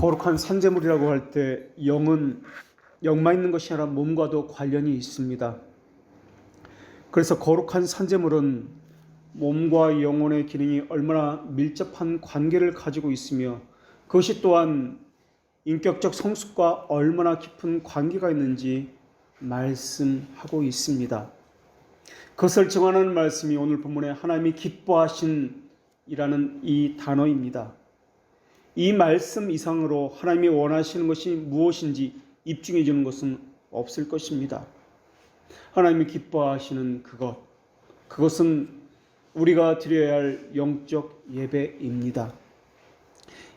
거룩한 산재물이라고 할 때 영은 영만 있는 것이 아니라 몸과도 관련이 있습니다. 그래서 거룩한 산재물은 몸과 영혼의 기능이 얼마나 밀접한 관계를 가지고 있으며 그것이 또한 인격적 성숙과 얼마나 깊은 관계가 있는지 말씀하고 있습니다. 그것을 정하는 말씀이 오늘 본문에 하나님이 기뻐하신이라는 이 단어입니다. 이 말씀 이상으로 하나님이 원하시는 것이 무엇인지 입증해 주는 것은 없을 것입니다. 하나님이 기뻐하시는 그것은 우리가 드려야 할 영적 예배입니다.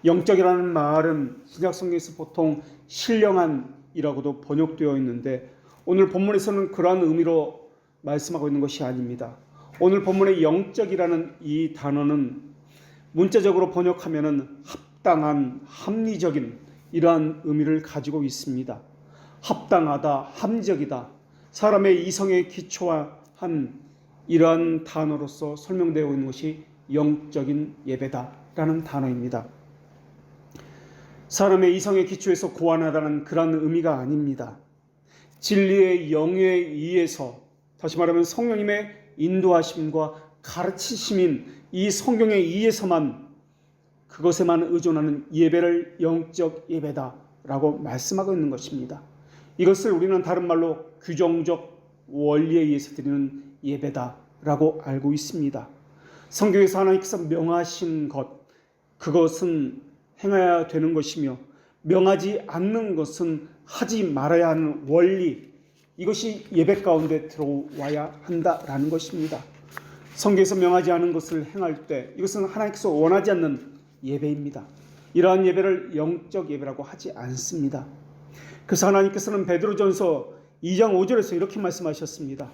영적이라는 말은 신약 성경에서 보통 신령한이라고도 번역되어 있는데 오늘 본문에서는 그러한 의미로 말씀하고 있는 것이 아닙니다. 오늘 본문의 영적이라는 이 단어는 문자적으로 번역하면은 합당한, 합리적인 이러한 의미를 가지고 있습니다. 합당하다, 합리적이다, 사람의 이성에 기초한 이러한 단어로서 설명되어 있는 것이 영적인 예배다라는 단어입니다. 사람의 이성에 기초해서 고안하다는 그런 의미가 아닙니다. 진리의 영에 의해서, 다시 말하면 성령님의 인도하심과 가르치심인 이 성경에 의해서만 그것에만 의존하는 예배를 영적 예배다라고 말씀하고 있는 것입니다. 이것을 우리는 다른 말로 규정적 원리에 의해서 드리는 예배다라고 알고 있습니다. 성경에서 하나님께서 명하신 것, 그것은 행해야 되는 것이며 명하지 않는 것은 하지 말아야 하는 원리, 이것이 예배 가운데 들어와야 한다라는 것입니다. 성경에서 명하지 않은 것을 행할 때 이것은 하나님께서 원하지 않는 예배입니다. 이러한 예배를 영적 예배라고 하지 않습니다. 그래서 하나님께서는 베드로전서 2장 5절에서 이렇게 말씀하셨습니다.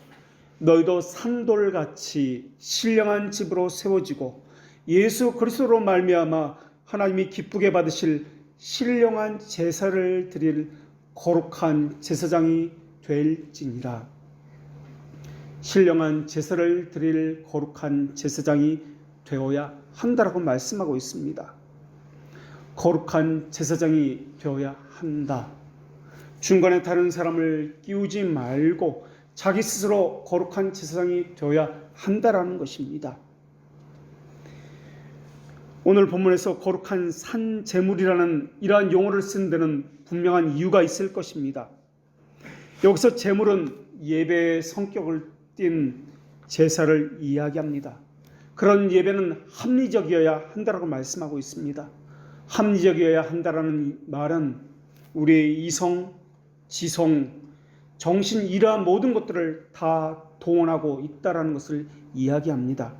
너희도 산돌같이 신령한 집으로 세워지고 예수 그리스도로 말미암아 하나님이 기쁘게 받으실 신령한 제사를 드릴 거룩한 제사장이 될지니라. 신령한 제사를 드릴 거룩한 제사장이 되어야 한다라고 말씀하고 있습니다. 거룩한 제사장이 되어야 한다. 중간에 다른 사람을 끼우지 말고 자기 스스로 거룩한 제사장이 되어야 한다라는 것입니다. 오늘 본문에서 거룩한 산제물이라는 이러한 용어를 쓴 데는 분명한 이유가 있을 것입니다. 여기서 제물은 예배의 성격을 띤 제사를 이야기합니다. 그런 예배는 합리적이어야 한다라고 말씀하고 있습니다. 합리적이어야 한다라는 말은 우리의 이성, 지성, 정신 이러한 모든 것들을 다 동원하고 있다라는 것을 이야기합니다.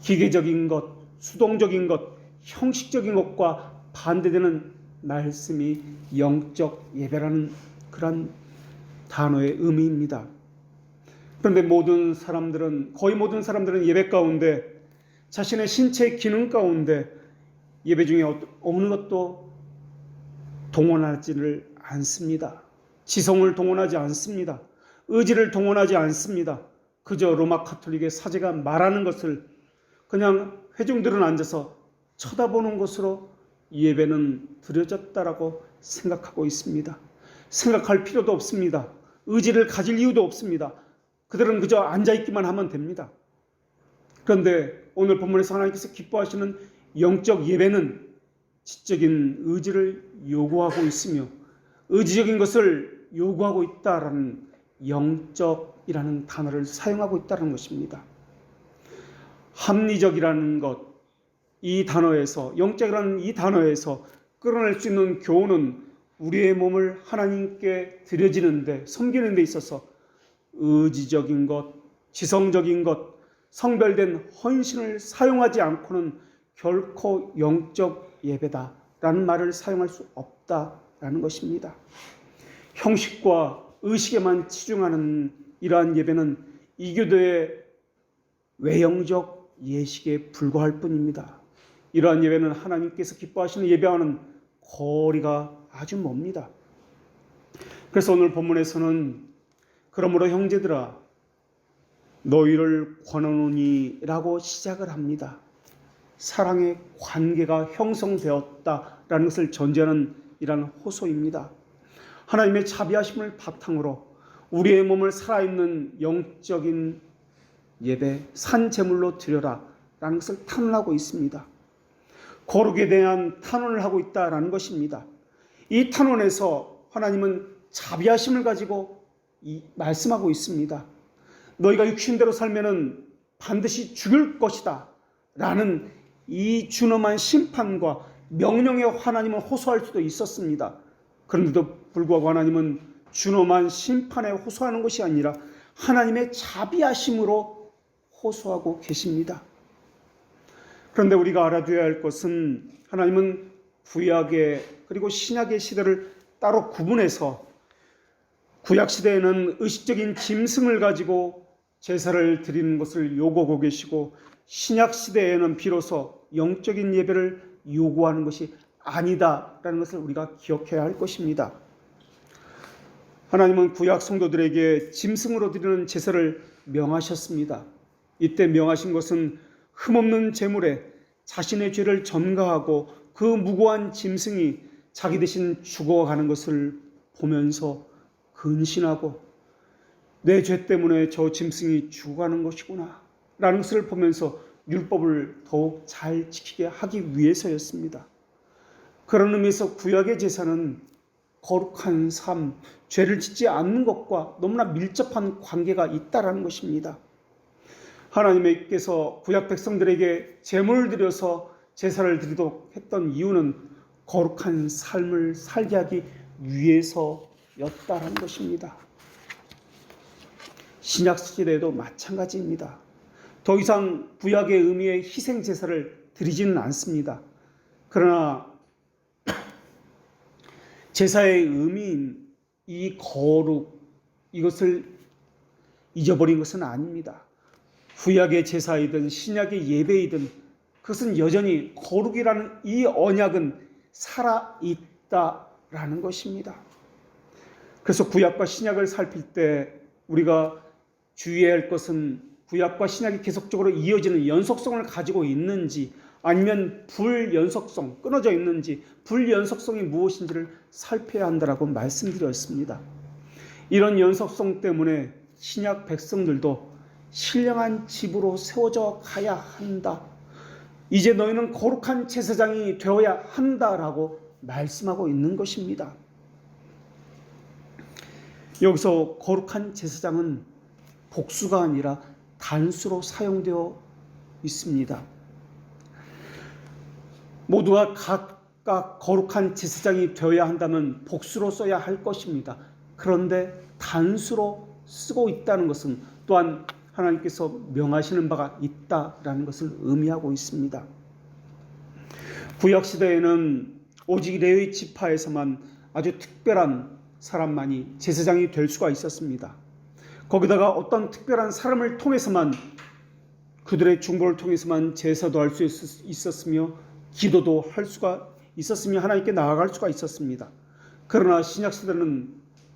기계적인 것, 수동적인 것, 형식적인 것과 반대되는 말씀이 영적 예배라는 그런 단어의 의미입니다. 그런데 거의 모든 사람들은 예배 가운데 자신의 신체 기능 가운데 예배 중에 어느 것도 동원하지를 않습니다. 지성을 동원하지 않습니다. 의지를 동원하지 않습니다. 그저 로마 가톨릭의 사제가 말하는 것을 그냥 회중들은 앉아서 쳐다보는 것으로 예배는 드려졌다라고 생각하고 있습니다. 생각할 필요도 없습니다. 의지를 가질 이유도 없습니다. 그들은 그저 앉아있기만 하면 됩니다. 그런데 오늘 본문에서 하나님께서 기뻐하시는 영적 예배는 지적인 의지를 요구하고 있으며 의지적인 것을 요구하고 있다라는 영적이라는 단어를 사용하고 있다는 것입니다. 합리적이라는 것, 이 단어에서, 영적이라는 이 단어에서 끌어낼 수 있는 교훈은 우리의 몸을 하나님께 드려지는데, 섬기는 데 있어서 의지적인 것, 지성적인 것, 성별된 헌신을 사용하지 않고는 결코 영적 예배다라는 말을 사용할 수 없다라는 것입니다. 형식과 의식에만 치중하는 이러한 예배는 이교도의 외형적 예식에 불과할 뿐입니다. 이러한 예배는 하나님께서 기뻐하시는 예배와는 거리가 아주 멉니다. 그래서 오늘 본문에서는 그러므로 형제들아 너희를 권하노니 라고 시작을 합니다. 사랑의 관계가 형성되었다라는 것을 전제하는 이러한 호소입니다. 하나님의 자비하심을 바탕으로 우리의 몸을 살아있는 영적인 예배, 산제물로 드려라 라는 것을 탄원하고 있습니다. 거룩에 대한 탄원을 하고 있다라는 것입니다. 이 탄원에서 하나님은 자비하심을 가지고 말씀하고 있습니다. 너희가 육신대로 살면은 반드시 죽을 것이다 라는 이 준엄한 심판과 명령에 하나님은 호소할 수도 있었습니다. 그런데도 불구하고 하나님은 준엄한 심판에 호소하는 것이 아니라 하나님의 자비하심으로 호소하고 계십니다. 그런데 우리가 알아둬야 할 것은 하나님은 구약의 그리고 신약의 시대를 따로 구분해서 구약 시대에는 의식적인 짐승을 가지고 제사를 드리는 것을 요구하고 계시고 신약 시대에는 비로소 영적인 예배를 요구하는 것이 아니다라는 것을 우리가 기억해야 할 것입니다. 하나님은 구약 성도들에게 짐승으로 드리는 제사를 명하셨습니다. 이때 명하신 것은 흠없는 제물에 자신의 죄를 전가하고 그 무고한 짐승이 자기 대신 죽어가는 것을 보면서 근신하고 내 죄 때문에 저 짐승이 죽어가는 것이구나 라는 것을 보면서 율법을 더욱 잘 지키게 하기 위해서였습니다. 그런 의미에서 구약의 제사는 거룩한 삶, 죄를 짓지 않는 것과 너무나 밀접한 관계가 있다라는 것입니다. 하나님께서 구약 백성들에게 제물을 드려서 제사를 드리도록 했던 이유는 거룩한 삶을 살게 하기 위해서였다라는 것입니다. 신약 시대에도 마찬가지입니다. 더 이상 구약의 의미의 희생 제사를 드리지는 않습니다. 그러나 제사의 의미인 이 거룩, 이것을 잊어버린 것은 아닙니다. 구약의 제사이든 신약의 예배이든 그것은 여전히 거룩이라는 이 언약은 살아있다라는 것입니다. 그래서 구약과 신약을 살필 때 우리가 주의해야 할 것은 구약과 신약이 계속적으로 이어지는 연속성을 가지고 있는지 아니면 불연속성, 끊어져 있는지 불연속성이 무엇인지를 살펴야 한다라고 말씀드렸습니다. 이런 연속성 때문에 신약 백성들도 신령한 집으로 세워져 가야 한다. 이제 너희는 거룩한 제사장이 되어야 한다라고 말씀하고 있는 것입니다. 여기서 거룩한 제사장은 복수가 아니라 단수로 사용되어 있습니다. 모두가 각각 거룩한 제사장이 되어야 한다면 복수로 써야 할 것입니다. 그런데 단수로 쓰고 있다는 것은 또한 하나님께서 명하시는 바가 있다라는 것을 의미하고 있습니다. 구약시대에는 오직 레위 지파에서만 아주 특별한 사람만이 제사장이 될 수가 있었습니다. 거기다가 어떤 특별한 사람을 통해서만 그들의 중보를 통해서만 제사도 할 수 있었으며 기도도 할 수가 있었으며 하나님께 나아갈 수가 있었습니다. 그러나 신약시대는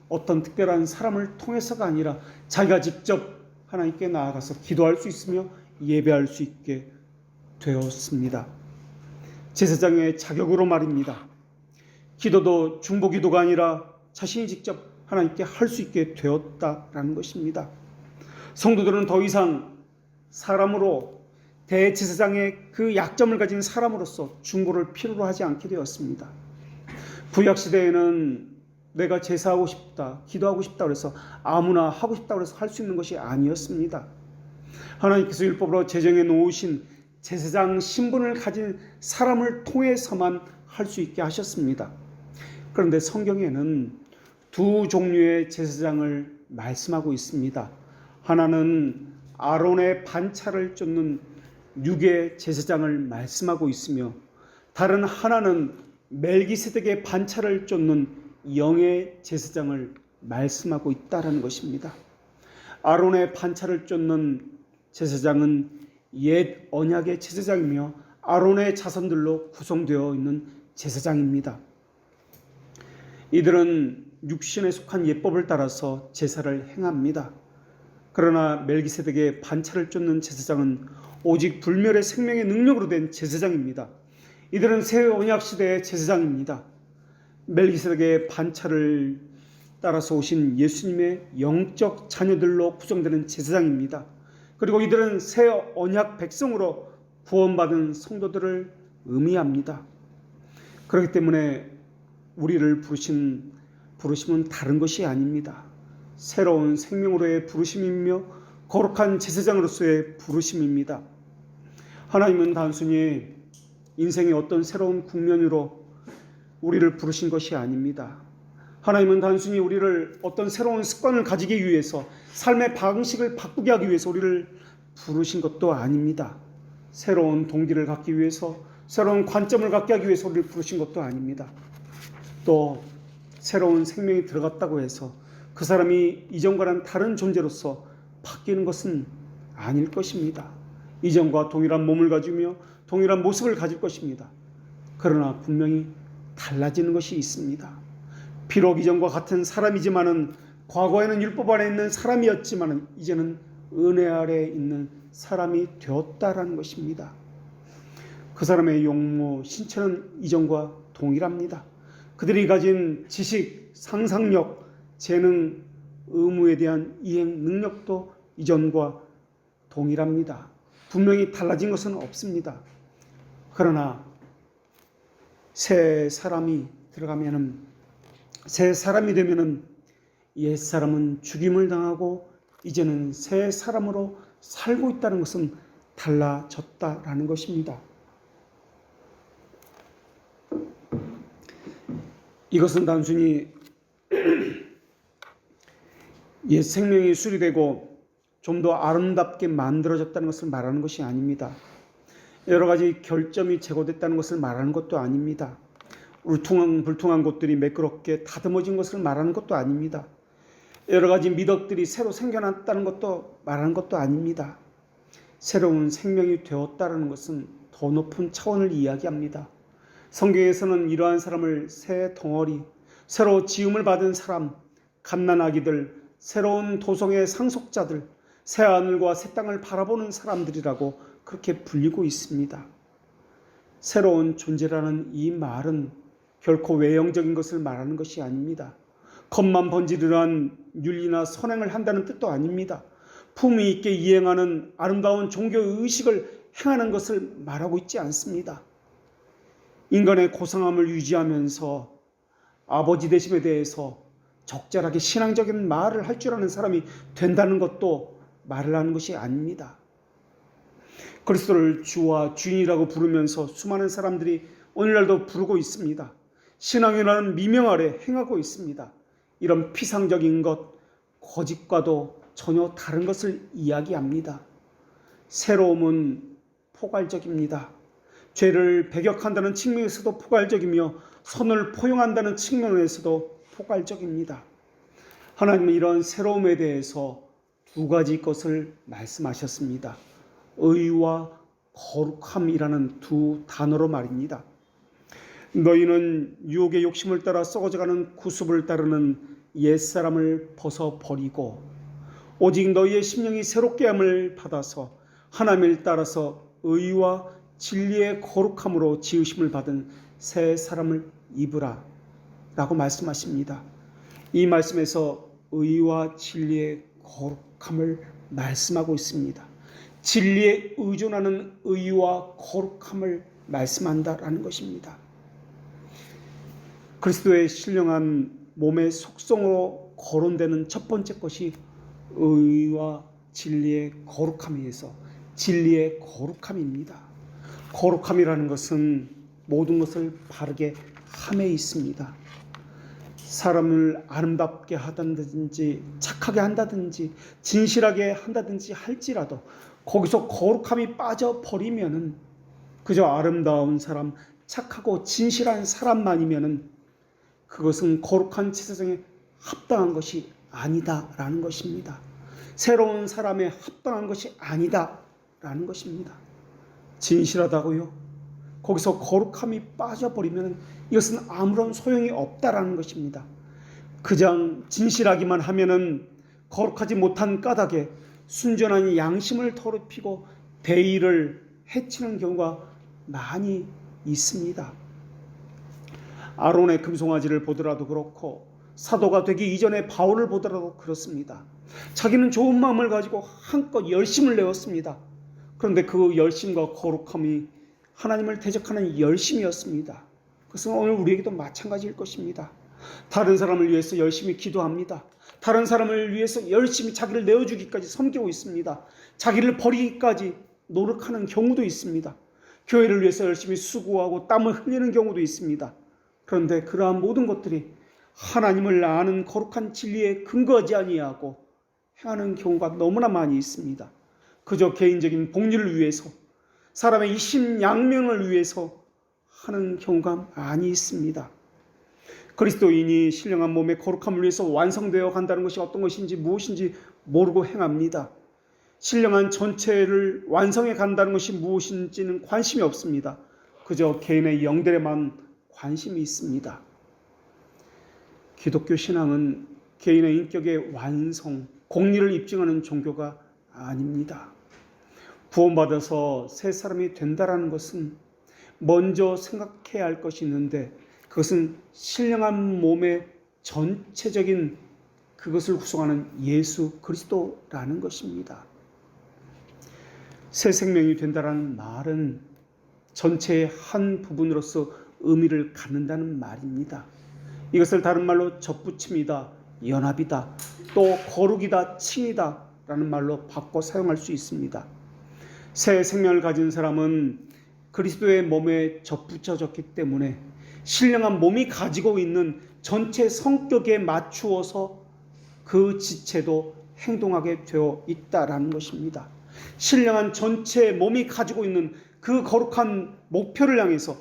어떤 특별한 사람을 통해서가 아니라 자기가 직접 하나님께 나아가서 기도할 수 있으며 예배할 수 있게 되었습니다. 제사장의 자격으로 말입니다. 기도도 중보기도가 아니라 자신이 직접 하나님께 할 수 있게 되었다라는 것입니다. 성도들은 더 이상 사람으로 대제사장의 그 약점을 가진 사람으로서 중보를 필요로 하지 않게 되었습니다. 구약시대에는 내가 제사하고 싶다, 기도하고 싶다 그래서 아무나 하고 싶다 그래서 할 수 있는 것이 아니었습니다. 하나님께서 율법으로 제정해 놓으신 제사장 신분을 가진 사람을 통해서만 할 수 있게 하셨습니다. 그런데 성경에는 두 종류의 제사장을 말씀하고 있습니다. 하나는 아론의 반차를 쫓는 육의 제사장을 말씀하고 있으며 다른 하나는 멜기세덱의 반차를 쫓는 영의 제사장을 말씀하고 있다는 것입니다. 아론의 반차를 쫓는 제사장은 옛 언약의 제사장이며 아론의 자손들로 구성되어 있는 제사장입니다. 이들은 육신에 속한 예법을 따라서 제사를 행합니다. 그러나 멜기세덱의 반차를 쫓는 제사장은 오직 불멸의 생명의 능력으로 된 제사장입니다. 이들은 새 언약 시대의 제사장입니다. 멜기세덱의 반차를 따라서 오신 예수님의 영적 자녀들로 구성되는 제사장입니다. 그리고 이들은 새 언약 백성으로 구원받은 성도들을 의미합니다. 그렇기 때문에 우리를 부르심은 다른 것이 아닙니다. 새로운 생명으로의 부르심이며 거룩한 제사장으로서의 부르심입니다. 하나님은 단순히 인생의 어떤 새로운 국면으로 우리를 부르신 것이 아닙니다. 하나님은 단순히 우리를 어떤 새로운 습관을 가지기 위해서, 삶의 방식을 바꾸게 하기 위해서 우리를 부르신 것도 아닙니다. 새로운 동기를 갖기 위해서, 새로운 관점을 갖게 하기 위해서 우리를 부르신 것도 아닙니다. 또 새로운 생명이 들어갔다고 해서 그 사람이 이전과는 다른 존재로서 바뀌는 것은 아닐 것입니다. 이전과 동일한 몸을 가지며 동일한 모습을 가질 것입니다. 그러나 분명히 달라지는 것이 있습니다. 비록 이전과 같은 사람이지만은, 과거에는 율법 아래 있는 사람이었지만은 이제는 은혜 아래 있는 사람이 되었다라는 것입니다. 그 사람의 용모, 신체는 이전과 동일합니다. 그들이 가진 지식, 상상력, 재능, 의무에 대한 이행 능력도 이전과 동일합니다. 분명히 달라진 것은 없습니다. 그러나 새 사람이 되면은 옛 사람은 죽임을 당하고 이제는 새 사람으로 살고 있다는 것은 달라졌다라는 것입니다. 이것은 단순히 옛 생명이 수리되고 좀 더 아름답게 만들어졌다는 것을 말하는 것이 아닙니다. 여러 가지 결점이 제거됐다는 것을 말하는 것도 아닙니다. 울퉁불퉁한 곳들이 매끄럽게 다듬어진 것을 말하는 것도 아닙니다. 여러 가지 미덕들이 새로 생겨났다는 것도 말하는 것도 아닙니다. 새로운 생명이 되었다는 것은 더 높은 차원을 이야기합니다. 성경에서는 이러한 사람을 새 덩어리, 새로 지음을 받은 사람, 갓난아기들, 새로운 도성의 상속자들, 새 하늘과 새 땅을 바라보는 사람들이라고 그렇게 불리고 있습니다. 새로운 존재라는 이 말은 결코 외형적인 것을 말하는 것이 아닙니다. 겉만 번지르르한 윤리나 선행을 한다는 뜻도 아닙니다. 품위 있게 이행하는 아름다운 종교 의식을 행하는 것을 말하고 있지 않습니다. 인간의 고상함을 유지하면서 아버지 되심에 대해서 적절하게 신앙적인 말을 할 줄 아는 사람이 된다는 것도 말을 하는 것이 아닙니다. 그리스도를 주와 주인이라고 부르면서 수많은 사람들이 오늘날도 부르고 있습니다. 신앙이라는 미명 아래 행하고 있습니다. 이런 피상적인 것, 거짓과도 전혀 다른 것을 이야기합니다. 새로움은 포괄적입니다. 죄를 배격한다는 측면에서도 포괄적이며 선을 포용한다는 측면에서도 포괄적입니다. 하나님은 이런 새로움에 대해서 두 가지 것을 말씀하셨습니다. 의와 거룩함이라는 두 단어로 말입니다. 너희는 유혹의 욕심을 따라 썩어져가는 구습을 따르는 옛사람을 벗어버리고 오직 너희의 심령이 새롭게 함을 받아서 하나님을 따라서 의와 진리의 거룩함으로 지으심을 받은 새 사람을 입으라 라고 말씀하십니다. 이 말씀에서 의와 진리의 거룩함을 말씀하고 있습니다. 진리에 의존하는 의와 거룩함을 말씀한다라는 것입니다. 그리스도의 신령한 몸의 속성으로 거론되는 첫 번째 것이 의와 진리의 거룩함에서 진리의 거룩함입니다. 거룩함이라는 것은 모든 것을 바르게 함에 있습니다. 사람을 아름답게 하다든지 착하게 한다든지 진실하게 한다든지 할지라도 거기서 거룩함이 빠져버리면은 그저 아름다운 사람, 착하고 진실한 사람만이면은 그것은 거룩한 제사장에 합당한 것이 아니다라는 것입니다. 새로운 사람에 합당한 것이 아니다라는 것입니다. 진실하다고요? 거기서 거룩함이 빠져버리면 이것은 아무런 소용이 없다라는 것입니다. 그냥 진실하기만 하면은 거룩하지 못한 까닭에 순전한 양심을 더럽히고 대의를 해치는 경우가 많이 있습니다. 아론의 금송아지를 보더라도 그렇고 사도가 되기 이전에 바울을 보더라도 그렇습니다. 자기는 좋은 마음을 가지고 한껏 열심을 내었습니다. 그런데 그 열심과 거룩함이 하나님을 대적하는 열심이었습니다. 그것은 오늘 우리에게도 마찬가지일 것입니다. 다른 사람을 위해서 열심히 기도합니다. 다른 사람을 위해서 열심히 자기를 내어주기까지 섬기고 있습니다. 자기를 버리기까지 노력하는 경우도 있습니다. 교회를 위해서 열심히 수고하고 땀을 흘리는 경우도 있습니다. 그런데 그러한 모든 것들이 하나님을 아는 거룩한 진리에 근거하지 아니하고 행하는 경우가 너무나 많이 있습니다. 그저 개인적인 복리를 위해서, 사람의 이심양면을 위해서 하는 경우가 많이 있습니다. 그리스도인이 신령한 몸의 거룩함을 위해서 완성되어 간다는 것이 어떤 것인지 무엇인지 모르고 행합니다. 신령한 전체를 완성해 간다는 것이 무엇인지는 관심이 없습니다. 그저 개인의 영들에만 관심이 있습니다. 기독교 신앙은 개인의 인격의 완성, 공리를 입증하는 종교가 아닙니다. 구원받아서 새 사람이 된다는 것은 먼저 생각해야 할 것이 있는데 그것은 신령한 몸의 전체적인 그것을 구성하는 예수 그리스도라는 것입니다. 새 생명이 된다는 말은 전체의 한 부분으로서 의미를 갖는다는 말입니다. 이것을 다른 말로 접붙임이다, 연합이다, 또 거룩이다, 칭이다 라는 말로 바꿔 사용할 수 있습니다. 새 생명을 가진 사람은 그리스도의 몸에 접붙여졌기 때문에 신령한 몸이 가지고 있는 전체 성격에 맞추어서 그 지체도 행동하게 되어 있다라는 것입니다. 신령한 전체 몸이 가지고 있는 그 거룩한 목표를 향해서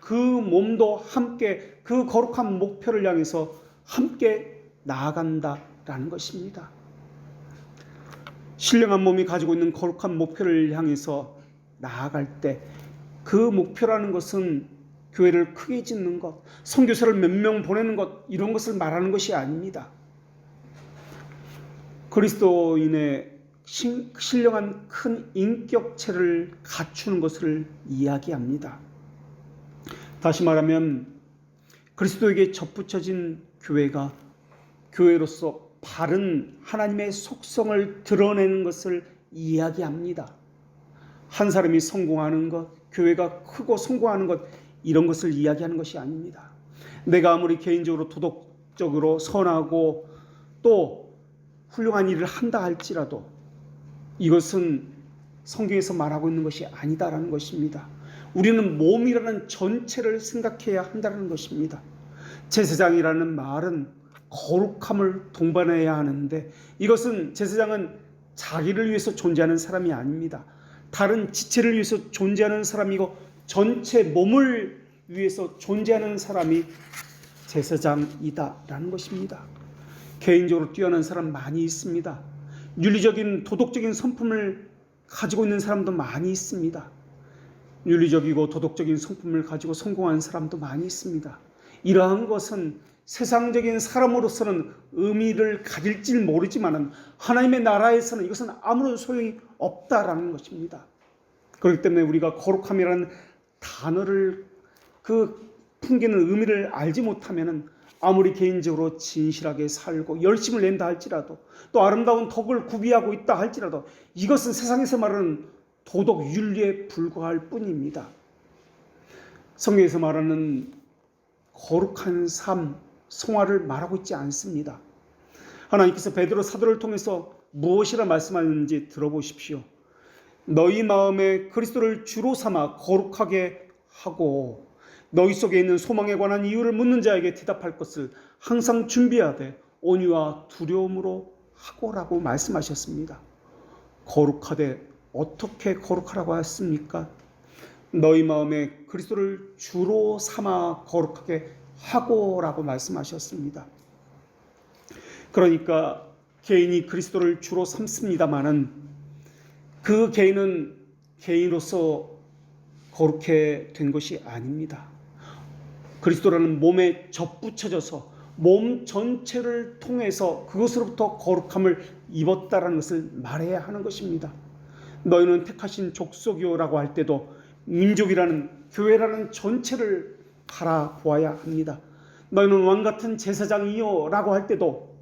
그 몸도 함께 그 거룩한 목표를 향해서 함께 나아간다라는 것입니다. 신령한 몸이 가지고 있는 거룩한 목표를 향해서 나아갈 때 그 목표라는 것은 교회를 크게 짓는 것, 선교사를 몇 명 보내는 것 이런 것을 말하는 것이 아닙니다. 그리스도인의 신령한 큰 인격체를 갖추는 것을 이야기합니다. 다시 말하면 그리스도에게 접붙여진 교회가 교회로서 바른 하나님의 속성을 드러내는 것을 이야기합니다. 한 사람이 성공하는 것, 교회가 크고 성공하는 것 이런 것을 이야기하는 것이 아닙니다. 내가 아무리 개인적으로 도덕적으로 선하고 또 훌륭한 일을 한다 할지라도 이것은 성경에서 말하고 있는 것이 아니다라는 것입니다. 우리는 몸이라는 전체를 생각해야 한다는 것입니다. 제사장이라는 말은 거룩함을 동반해야 하는데 이것은 제사장은 자기를 위해서 존재하는 사람이 아닙니다. 다른 지체를 위해서 존재하는 사람이고 전체 몸을 위해서 존재하는 사람이 제사장이다라는 것입니다. 개인적으로 뛰어난 사람 많이 있습니다. 윤리적인 도덕적인 성품을 가지고 있는 사람도 많이 있습니다. 윤리적이고 도덕적인 성품을 가지고 성공한 사람도 많이 있습니다. 이러한 것은 세상적인 사람으로서는 의미를 가질지 모르지만 하나님의 나라에서는 이것은 아무런 소용이 없다라는 것입니다. 그렇기 때문에 우리가 거룩함이라는 단어를 그 풍기는 의미를 알지 못하면 아무리 개인적으로 진실하게 살고 열심을 낸다 할지라도 또 아름다운 덕을 구비하고 있다 할지라도 이것은 세상에서 말하는 도덕 윤리에 불과할 뿐입니다. 성경에서 말하는 거룩한 삶, 성화를 말하고 있지 않습니다. 하나님께서 베드로 사도를 통해서 무엇이라 말씀하는지 들어보십시오. 너희 마음에 그리스도를 주로 삼아 거룩하게 하고 너희 속에 있는 소망에 관한 이유를 묻는 자에게 대답할 것을 항상 준비하되 온유와 두려움으로 하고라고 말씀하셨습니다. 거룩하되 어떻게 거룩하라고 했습니까? 너희 마음에 그리스도를 주로 삼아 거룩하게 하고라고 말씀하셨습니다. 그러니까 개인이 그리스도를 주로 삼습니다마는 그 개인은 개인으로서 거룩해 된 것이 아닙니다. 그리스도라는 몸에 접붙여져서 몸 전체를 통해서 그것으로부터 거룩함을 입었다라는 것을 말해야 하는 것입니다. 너희는 택하신 족속이요라고 할 때도 민족이라는 교회라는 전체를 바라보아야 합니다. 너희는 왕같은 제사장이요라고 할 때도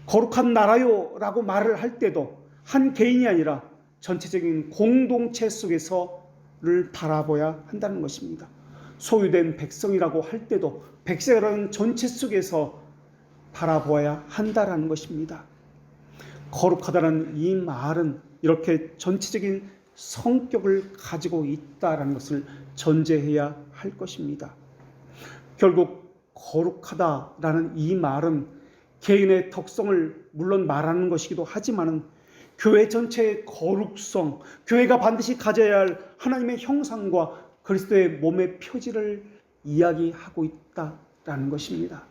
거룩한 나라요라고 말을 할 때도 한 개인이 아니라 전체적인 공동체 속에서를 바라봐야 한다는 것입니다. 소유된 백성이라고 할 때도 백성이라는 전체 속에서 바라보아야 한다는 것입니다. 거룩하다는 이 말은 이렇게 전체적인 성격을 가지고 있다는 것을 전제해야 할 것입니다. 결국 거룩하다라는 이 말은 개인의 덕성을 물론 말하는 것이기도 하지만 교회 전체의 거룩성, 교회가 반드시 가져야 할 하나님의 형상과 그리스도의 몸의 표지를 이야기하고 있다라는 것입니다.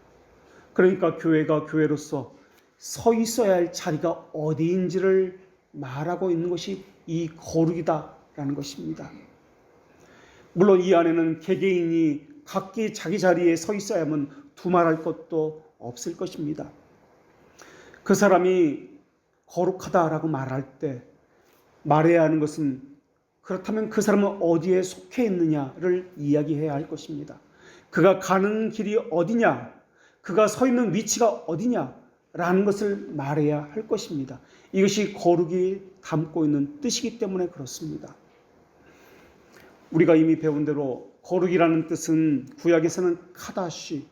그러니까 교회가 교회로서 서 있어야 할 자리가 어디인지를 말하고 있는 것이 이 거룩이다라는 것입니다. 물론 이 안에는 개개인이 각기 자기 자리에 서 있어야 하면 두말할 것도 없을 것입니다. 그 사람이 거룩하다라고 말할 때 말해야 하는 것은 그렇다면 그 사람은 어디에 속해 있느냐를 이야기해야 할 것입니다. 그가 가는 길이 어디냐, 그가 서 있는 위치가 어디냐라는 것을 말해야 할 것입니다. 이것이 거룩이 담고 있는 뜻이기 때문에 그렇습니다. 우리가 이미 배운 대로 거룩이라는 뜻은 구약에서는 카다시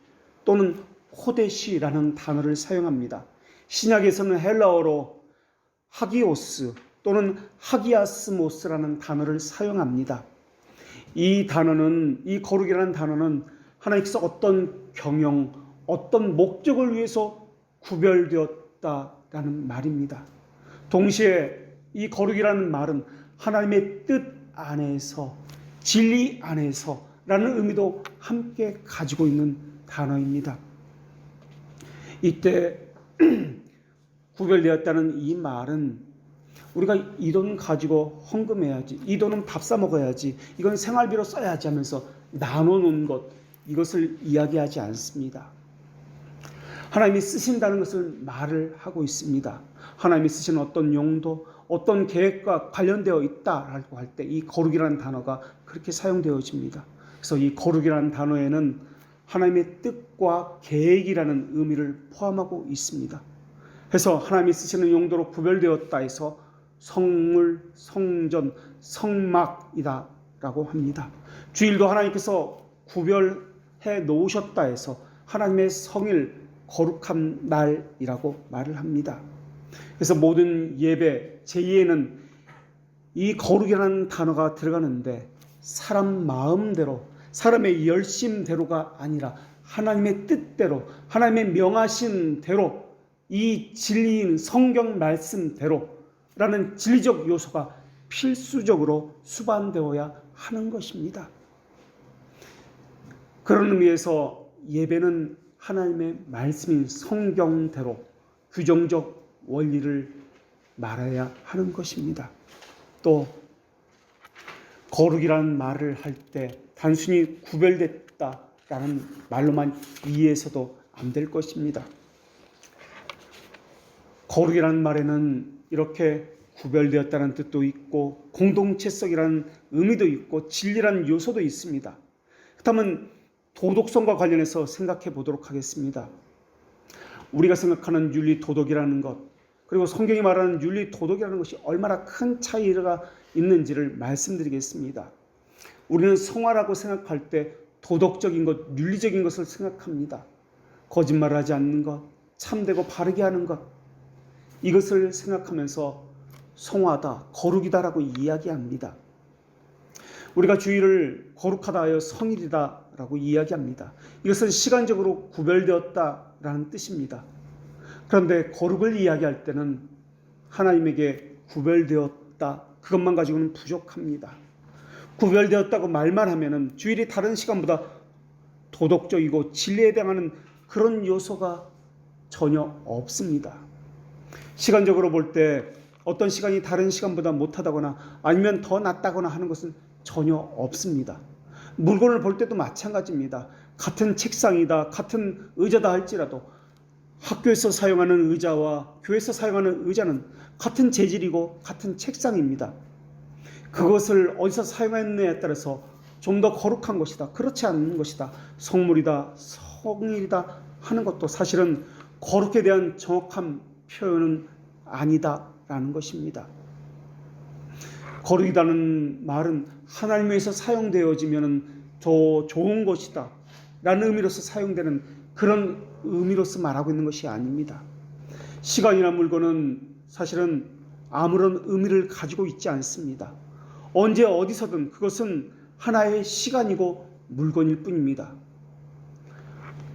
또는 코데시라는 단어를 사용합니다. 신약에서는 헬라어로 하기오스 또는 하기아스모스라는 단어를 사용합니다. 이 거룩이라는 단어는 하나님께서 어떤 경영, 어떤 목적을 위해서 구별되었다라는 말입니다. 동시에 이 거룩이라는 말은 하나님의 뜻 안에서, 진리 안에서라는 의미도 함께 가지고 있는 단어입니다. 이때 구별되었다는 이 말은 우리가 이 돈 가지고 헌금해야지, 이 돈은 밥 사 먹어야지, 이건 생활비로 써야지 하면서 나눠놓은 것, 이것을 이야기하지 않습니다. 하나님이 쓰신다는 것을 말을 하고 있습니다. 하나님이 쓰시는 어떤 용도, 어떤 계획과 관련되어 있다라고 할 때 이 거룩이라는 단어가 그렇게 사용되어집니다. 그래서 이 거룩이라는 단어에는 하나님의 뜻과 계획이라는 의미를 포함하고 있습니다. 해서 하나님이 쓰시는 용도로 구별되었다 해서 성물, 성전, 성막이다 라고 합니다. 주일도 하나님께서 구별해 놓으셨다 해서 하나님의 성일, 거룩한 날이라고 말을 합니다. 그래서 모든 예배, 제의에는 이 거룩이라는 단어가 들어가는데 사람 마음대로, 사람의 열심대로가 아니라 하나님의 뜻대로, 하나님의 명하신 대로, 이 진리인 성경 말씀대로 라는 진리적 요소가 필수적으로 수반되어야 하는 것입니다. 그런 의미에서 예배는 하나님의 말씀인 성경대로 규정적 원리를 말해야 하는 것입니다. 또 거룩이라는 말을 할 때 단순히 구별됐다라는 말로만 이해해서도 안 될 것입니다. 거룩이라는 말에는 이렇게 구별되었다는 뜻도 있고 공동체성이라는 의미도 있고 진리라는 요소도 있습니다. 그렇다면 도덕성과 관련해서 생각해 보도록 하겠습니다. 우리가 생각하는 윤리 도덕이라는 것, 그리고 성경이 말하는 윤리 도덕이라는 것이 얼마나 큰 차이가 있는지를 말씀드리겠습니다. 우리는 성화라고 생각할 때 도덕적인 것, 윤리적인 것을 생각합니다. 거짓말을 하지 않는 것, 참되고 바르게 하는 것, 이것을 생각하면서 성화다, 거룩이다라고 이야기합니다. 우리가 주일을 거룩하다 하여 성일이다라고 이야기합니다. 이것은 시간적으로 구별되었다라는 뜻입니다. 그런데 거룩을 이야기할 때는 하나님에게 구별되었다, 그것만 가지고는 부족합니다. 구별되었다고 말만 하면은 주일이 다른 시간보다 도덕적이고 진리에 대한 그런 요소가 전혀 없습니다. 시간적으로 볼 때 어떤 시간이 다른 시간보다 못하다거나 아니면 더 낫다거나 하는 것은 전혀 없습니다. 물건을 볼 때도 마찬가지입니다. 같은 책상이다, 같은 의자다 할지라도 학교에서 사용하는 의자와 교회에서 사용하는 의자는 같은 재질이고 같은 책상입니다. 그것을 어디서 사용했느냐에 따라서 좀 더 거룩한 것이다, 그렇지 않은 것이다, 성물이다, 성일이다 하는 것도 사실은 거룩에 대한 정확한 표현은 아니다라는 것입니다. 거룩이라는 말은 하나님 위해서 사용되어지면 더 좋은 것이다 라는 의미로서 사용되는 그런 의미로서 말하고 있는 것이 아닙니다. 시간이나 물건은 사실은 아무런 의미를 가지고 있지 않습니다. 언제 어디서든 그것은 하나의 시간이고 물건일 뿐입니다.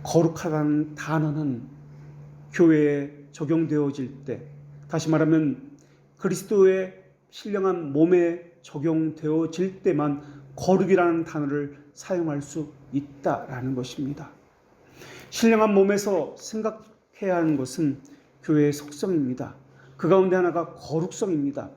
거룩하다는 단어는 교회에 적용되어질 때, 다시 말하면 그리스도의 신령한 몸에 적용되어질 때만 거룩이라는 단어를 사용할 수 있다라는 것입니다. 신령한 몸에서 생각해야 하는 것은 교회의 속성입니다. 그 가운데 하나가 거룩성입니다.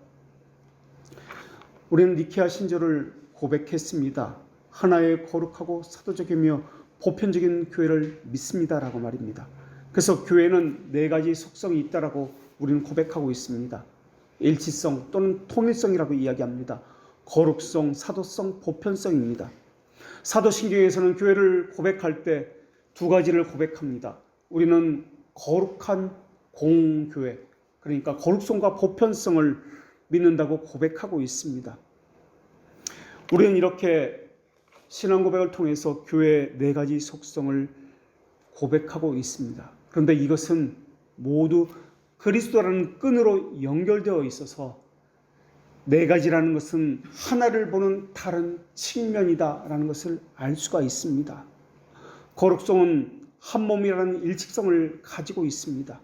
우리는 니케아 신조를 고백했습니다. 하나의 거룩하고 사도적이며 보편적인 교회를 믿습니다라고 말입니다. 그래서 교회는 4가지 속성이 있다라고 우리는 고백하고 있습니다. 일치성 또는 통일성이라고 이야기합니다. 거룩성, 사도성, 보편성입니다. 사도신경에서는 교회를 고백할 때 2가지를 고백합니다. 우리는 거룩한 공교회, 그러니까 거룩성과 보편성을 믿는다고 고백하고 있습니다. 우리는 이렇게 신앙 고백을 통해서 교회의 4가지 속성을 고백하고 있습니다. 그런데 이것은 모두 그리스도라는 끈으로 연결되어 있어서 4가지라는 것은 하나를 보는 다른 측면이다라는 것을 알 수가 있습니다. 거룩성은 한 몸이라는 일치성을 가지고 있습니다.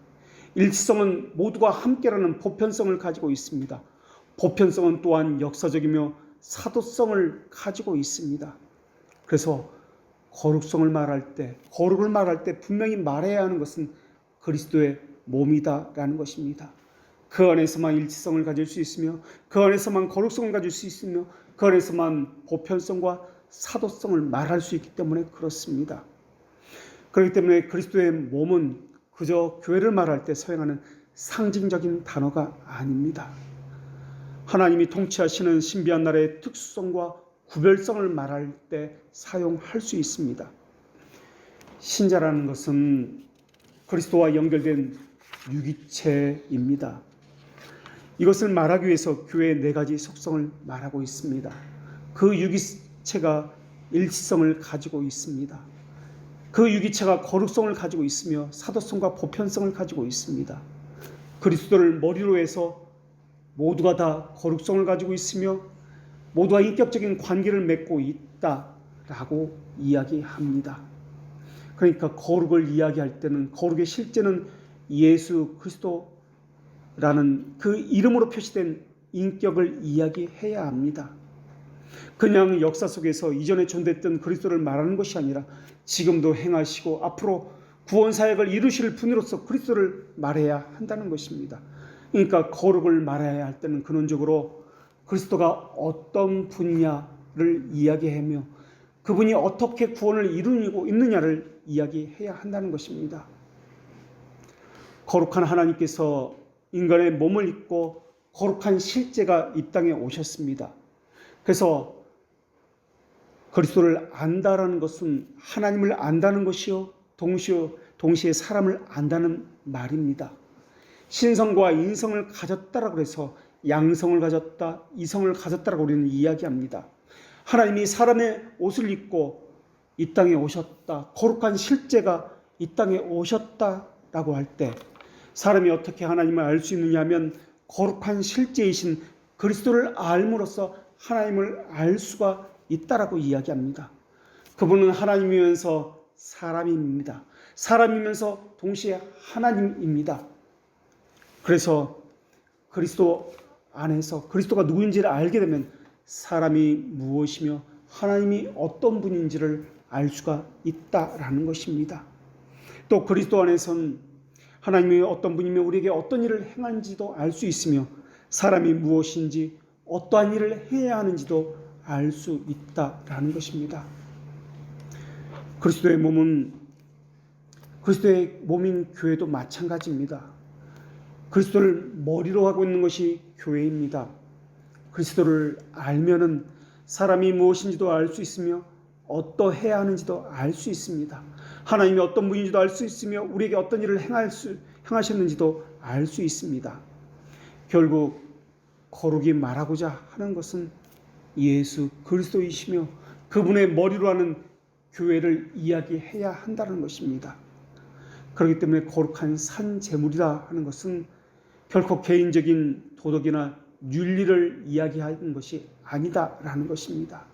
일치성은 모두가 함께라는 보편성을 가지고 있습니다. 보편성은 또한 역사적이며 사도성을 가지고 있습니다. 그래서 거룩성을 말할 때, 거룩을 말할 때 분명히 말해야 하는 것은 그리스도의 몸이다라는 것입니다. 그 안에서만 일치성을 가질 수 있으며, 그 안에서만 거룩성을 가질 수 있으며, 그 안에서만 보편성과 사도성을 말할 수 있기 때문에 그렇습니다. 그렇기 때문에 그리스도의 몸은 그저 교회를 말할 때 사용하는 상징적인 단어가 아닙니다. 하나님이 통치하시는 신비한 나라의 특수성과 구별성을 말할 때 사용할 수 있습니다. 신자라는 것은 그리스도와 연결된 유기체입니다. 이것을 말하기 위해서 교회의 4가지 속성을 말하고 있습니다. 그 유기체가 일치성을 가지고 있습니다. 그 유기체가 거룩성을 가지고 있으며 사도성과 보편성을 가지고 있습니다. 그리스도를 머리로 해서 모두가 다 거룩성을 가지고 있으며 모두가 인격적인 관계를 맺고 있다라고 이야기합니다. 그러니까 거룩을 이야기할 때는 거룩의 실제는 예수 그리스도라는 그 이름으로 표시된 인격을 이야기해야 합니다. 그냥 역사 속에서 이전에 존재했던 그리스도를 말하는 것이 아니라 지금도 행하시고 앞으로 구원 사역을 이루실 분으로서 그리스도를 말해야 한다는 것입니다. 그러니까 거룩을 말해야 할 때는 근원적으로 그리스도가 어떤 분야를 이야기하며 그분이 어떻게 구원을 이루고 있느냐를 이야기해야 한다는 것입니다. 거룩한 하나님께서 인간의 몸을 입고 거룩한 실제가 이 땅에 오셨습니다. 그래서 그리스도를 안다라는 것은 하나님을 안다는 것이요 동시에 사람을 안다는 말입니다. 신성과 인성을 가졌다라고 해서 양성을 가졌다, 이성을 가졌다라고 우리는 이야기합니다. 하나님이 사람의 옷을 입고 이 땅에 오셨다, 거룩한 실제가 이 땅에 오셨다라고 할 때 사람이 어떻게 하나님을 알 수 있느냐 하면 거룩한 실제이신 그리스도를 알므로써 하나님을 알 수가 있다라고 이야기합니다. 그분은 하나님이면서 사람입니다. 사람이면서 동시에 하나님입니다. 그래서 그리스도 안에서 그리스도가 누구인지를 알게 되면 사람이 무엇이며 하나님이 어떤 분인지를 알 수가 있다라는 것입니다. 또 그리스도 안에서는 하나님이 어떤 분이며 우리에게 어떤 일을 행하는지도 알 수 있으며 사람이 무엇인지 어떠한 일을 해야 하는지도 알 수 있다라는 것입니다. 그리스도의 몸은 그리스도의 몸인 교회도 마찬가지입니다. 그리스도를 머리로 하고 있는 것이 교회입니다. 그리스도를 알면은 사람이 무엇인지도 알 수 있으며 어떠해야 하는지도 알 수 있습니다. 하나님이 어떤 분인지도 알 수 있으며 우리에게 어떤 일을 행하셨는지도 알 수 있습니다. 결국 거룩이 말하고자 하는 것은 예수 그리스도이시며 그분의 머리로 하는 교회를 이야기해야 한다는 것입니다. 그렇기 때문에 거룩한 산 제물이라 하는 것은 결코 개인적인 도덕이나 윤리를 이야기하는 것이 아니다라는 것입니다.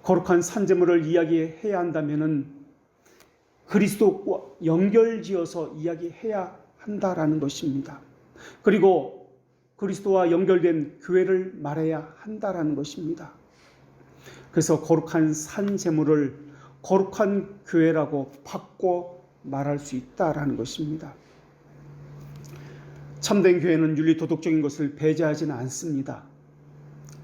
거룩한 산 제물을 이야기해야 한다면은 그리스도와 연결지어서 이야기해야 한다라는 것입니다. 그리고 그리스도와 연결된 교회를 말해야 한다라는 것입니다. 그래서 거룩한 산 제물을 거룩한 교회라고 바꿔 말할 수 있다라는 것입니다. 참된 교회는 윤리 도덕적인 것을 배제하지는 않습니다.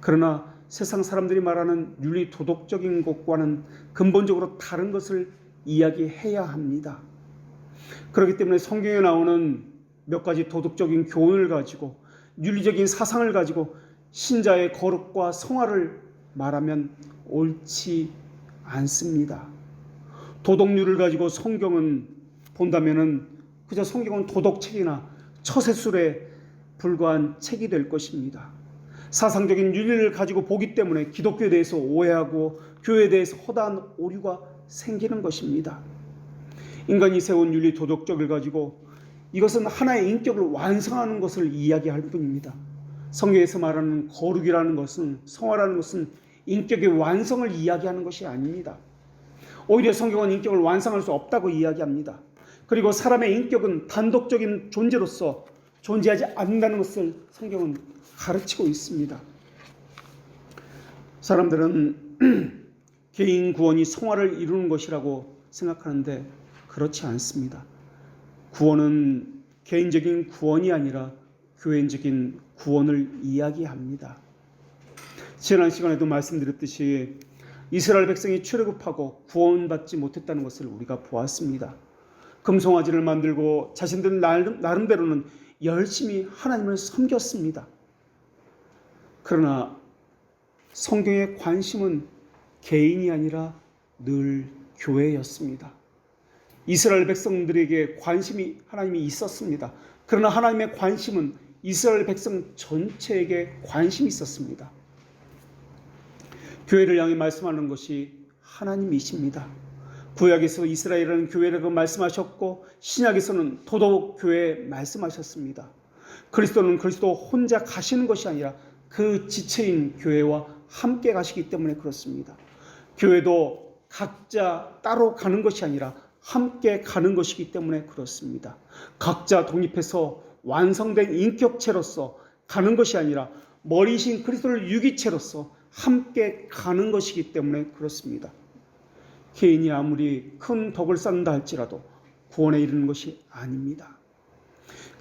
그러나 세상 사람들이 말하는 윤리 도덕적인 것과는 근본적으로 다른 것을 이야기해야 합니다. 그렇기 때문에 성경에 나오는 몇 가지 도덕적인 교훈을 가지고 윤리적인 사상을 가지고 신자의 거룩과 성화를 말하면 옳지 않습니다. 도덕률을 가지고 성경은 본다면은 그저 성경은 도덕책이나 처세술에 불과한 책이 될 것입니다. 사상적인 윤리를 가지고 보기 때문에 기독교에 대해서 오해하고 교회에 대해서 허다한 오류가 생기는 것입니다. 인간이 세운 윤리 도덕적을 가지고 이것은 하나의 인격을 완성하는 것을 이야기할 뿐입니다. 성경에서 말하는 거룩이라는 것은, 성화라는 것은 인격의 완성을 이야기하는 것이 아닙니다. 오히려 성경은 인격을 완성할 수 없다고 이야기합니다. 그리고 사람의 인격은 단독적인 존재로서 존재하지 않는다는 것을 성경은 가르치고 있습니다. 사람들은 개인 구원이 성화를 이루는 것이라고 생각하는데 그렇지 않습니다. 구원은 개인적인 구원이 아니라 교회적인 구원을 이야기합니다. 지난 시간에도 말씀드렸듯이 이스라엘 백성이 출애굽하고 구원받지 못했다는 것을 우리가 보았습니다. 금송아지를 만들고 자신들 나름대로는 열심히 하나님을 섬겼습니다. 그러나 성경의 관심은 개인이 아니라 늘 교회였습니다. 이스라엘 백성들에게 관심이 하나님이 있었습니다. 그러나 하나님의 관심은 이스라엘 백성 전체에게 관심이 있었습니다. 교회를 향해 말씀하는 것이 하나님이십니다. 구약에서 이스라엘이라는 교회라고 말씀하셨고 신약에서는 더더욱 교회에 말씀하셨습니다. 그리스도는 그리스도 혼자 가시는 것이 아니라 그 지체인 교회와 함께 가시기 때문에 그렇습니다. 교회도 각자 따로 가는 것이 아니라 함께 가는 것이기 때문에 그렇습니다. 각자 독립해서 완성된 인격체로서 가는 것이 아니라 머리신 그리스도를 유기체로서 함께 가는 것이기 때문에 그렇습니다. 개인이 아무리 큰 덕을 쌓는다 할지라도 구원에 이르는 것이 아닙니다.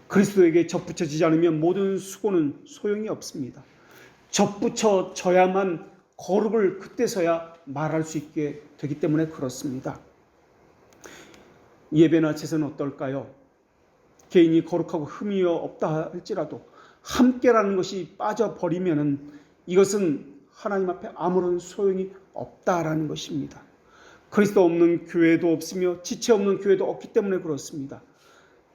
그리스도에게 접붙여지지 않으면 모든 수고는 소용이 없습니다. 접붙여져야만 거룩을 그때서야 말할 수 있게 되기 때문에 그렇습니다. 예배나 제사는 어떨까요? 개인이 거룩하고 흠이 없다 할지라도 함께라는 것이 빠져버리면은 이것은 하나님 앞에 아무런 소용이 없다라는 것입니다. 그리스도 없는 교회도 없으며 지체 없는 교회도 없기 때문에 그렇습니다.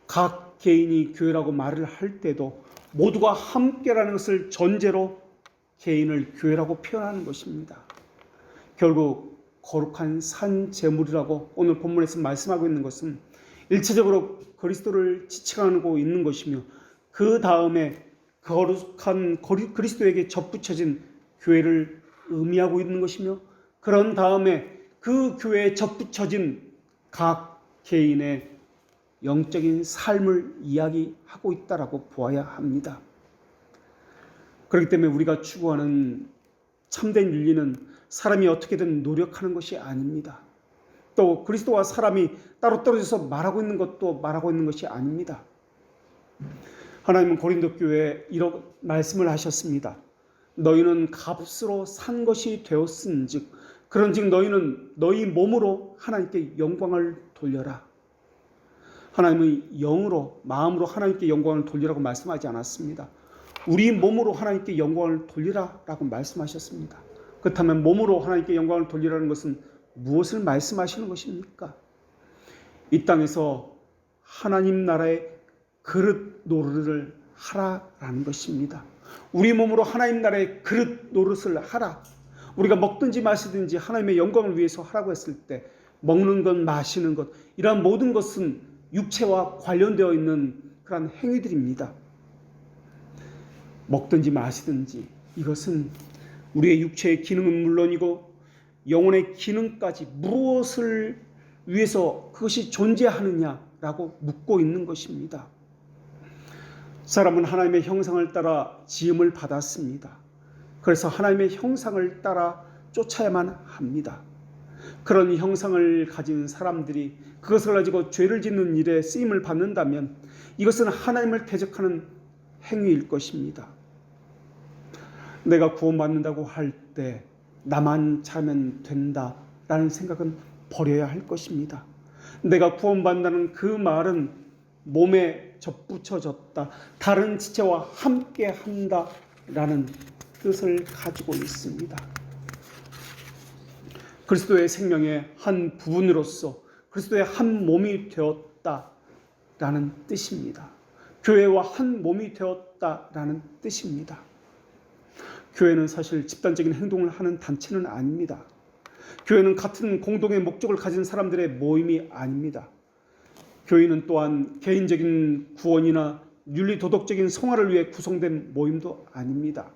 각 개인이 교회라고 말을 할 때도 모두가 함께라는 것을 전제로 개인을 교회라고 표현하는 것입니다. 결국 거룩한 산 제물이라고 오늘 본문에서 말씀하고 있는 것은 일차적으로 그리스도를 지칭하고 있는 것이며 그 다음에 거룩한 그리스도에게 접붙여진 교회를 의미하고 있는 것이며 그런 다음에 그 교회에 접붙여진 각 개인의 영적인 삶을 이야기하고 있다라고 보아야 합니다. 그렇기 때문에 우리가 추구하는 참된 윤리는 사람이 어떻게든 노력하는 것이 아닙니다. 또 그리스도와 사람이 따로 떨어져서 말하고 있는 것도 말하고 있는 것이 아닙니다. 하나님은 고린도 교회에 이런 말씀을 하셨습니다. 너희는 값으로 산 것이 되었은즉 그런즉 너희는 너희 몸으로 하나님께 영광을 돌려라. 하나님은 영으로, 마음으로 하나님께 영광을 돌리라고 말씀하지 않았습니다. 우리 몸으로 하나님께 영광을 돌리라라고 말씀하셨습니다. 그렇다면 몸으로 하나님께 영광을 돌리라는 것은 무엇을 말씀하시는 것입니까? 이 땅에서 하나님 나라의 그릇 노릇을 하라라는 것입니다. 우리 몸으로 하나님 나라의 그릇 노릇을 하라. 우리가 먹든지 마시든지 하나님의 영광을 위해서 하라고 했을 때 먹는 것, 마시는 것, 이러한 모든 것은 육체와 관련되어 있는 그런 행위들입니다. 먹든지 마시든지 이것은 우리의 육체의 기능은 물론이고 영혼의 기능까지 무엇을 위해서 그것이 존재하느냐라고 묻고 있는 것입니다. 사람은 하나님의 형상을 따라 지음을 받았습니다. 그래서 하나님의 형상을 따라 쫓아야만 합니다. 그런 형상을 가진 사람들이 그것을 가지고 죄를 짓는 일에 쓰임을 받는다면 이것은 하나님을 대적하는 행위일 것입니다. 내가 구원받는다고 할 때 나만 잘하면 된다라는 생각은 버려야 할 것입니다. 내가 구원받는다는 그 말은 몸에 접붙여졌다, 다른 지체와 함께 한다라는 뜻을 가지고 있습니다. 그리스도의 생명의 한 부분으로서 그리스도의 한 몸이 되었다라는 뜻입니다. 교회와 한 몸이 되었다라는 뜻입니다. 교회는 사실 집단적인 행동을 하는 단체는 아닙니다. 교회는 같은 공동의 목적을 가진 사람들의 모임이 아닙니다. 교회는 또한 개인적인 구원이나 윤리도덕적인 성화를 위해 구성된 모임도 아닙니다.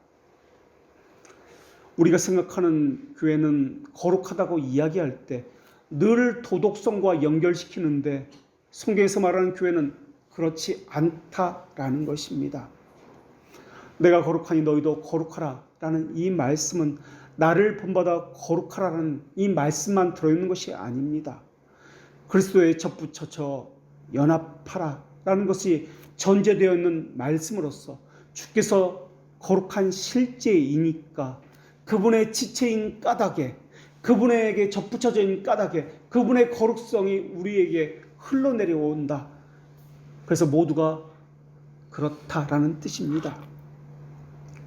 우리가 생각하는 교회는 거룩하다고 이야기할 때 늘 도덕성과 연결시키는데 성경에서 말하는 교회는 그렇지 않다라는 것입니다. 내가 거룩하니 너희도 거룩하라 라는 이 말씀은 나를 본받아 거룩하라는 이 말씀만 들어있는 것이 아닙니다. 그리스도에 접붙여져 연합하라 라는 것이 전제되어 있는 말씀으로서 주께서 거룩한 실제이니까 그분의 지체인 까닭에, 그분에게 접붙여져 있는 까닭에 그분의 거룩성이 우리에게 흘러내려온다. 그래서 모두가 그렇다라는 뜻입니다.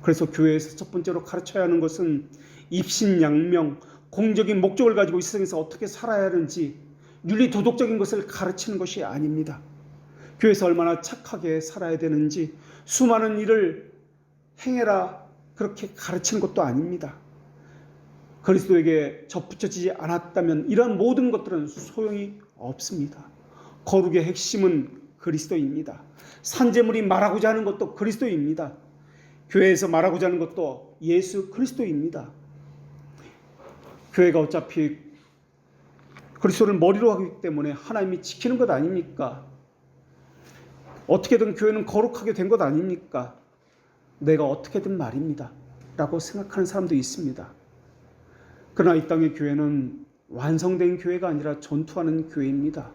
그래서 교회에서 첫 번째로 가르쳐야 하는 것은 입신양명, 공적인 목적을 가지고 이 세상에서 어떻게 살아야 하는지 윤리 도덕적인 것을 가르치는 것이 아닙니다. 교회에서 얼마나 착하게 살아야 되는지 수많은 일을 행해라 그렇게 가르치는 것도 아닙니다. 그리스도에게 접붙여지지 않았다면 이런 모든 것들은 소용이 없습니다. 거룩의 핵심은 그리스도입니다. 산재물이 말하고자 하는 것도 그리스도입니다. 교회에서 말하고자 하는 것도 예수 그리스도입니다. 교회가 어차피 그리스도를 머리로 하기 때문에 하나님이 지키는 것 아닙니까? 어떻게든 교회는 거룩하게 된 것 아닙니까? 내가 어떻게든 말입니다 라고 생각하는 사람도 있습니다. 그러나 이 땅의 교회는 완성된 교회가 아니라 전투하는 교회입니다.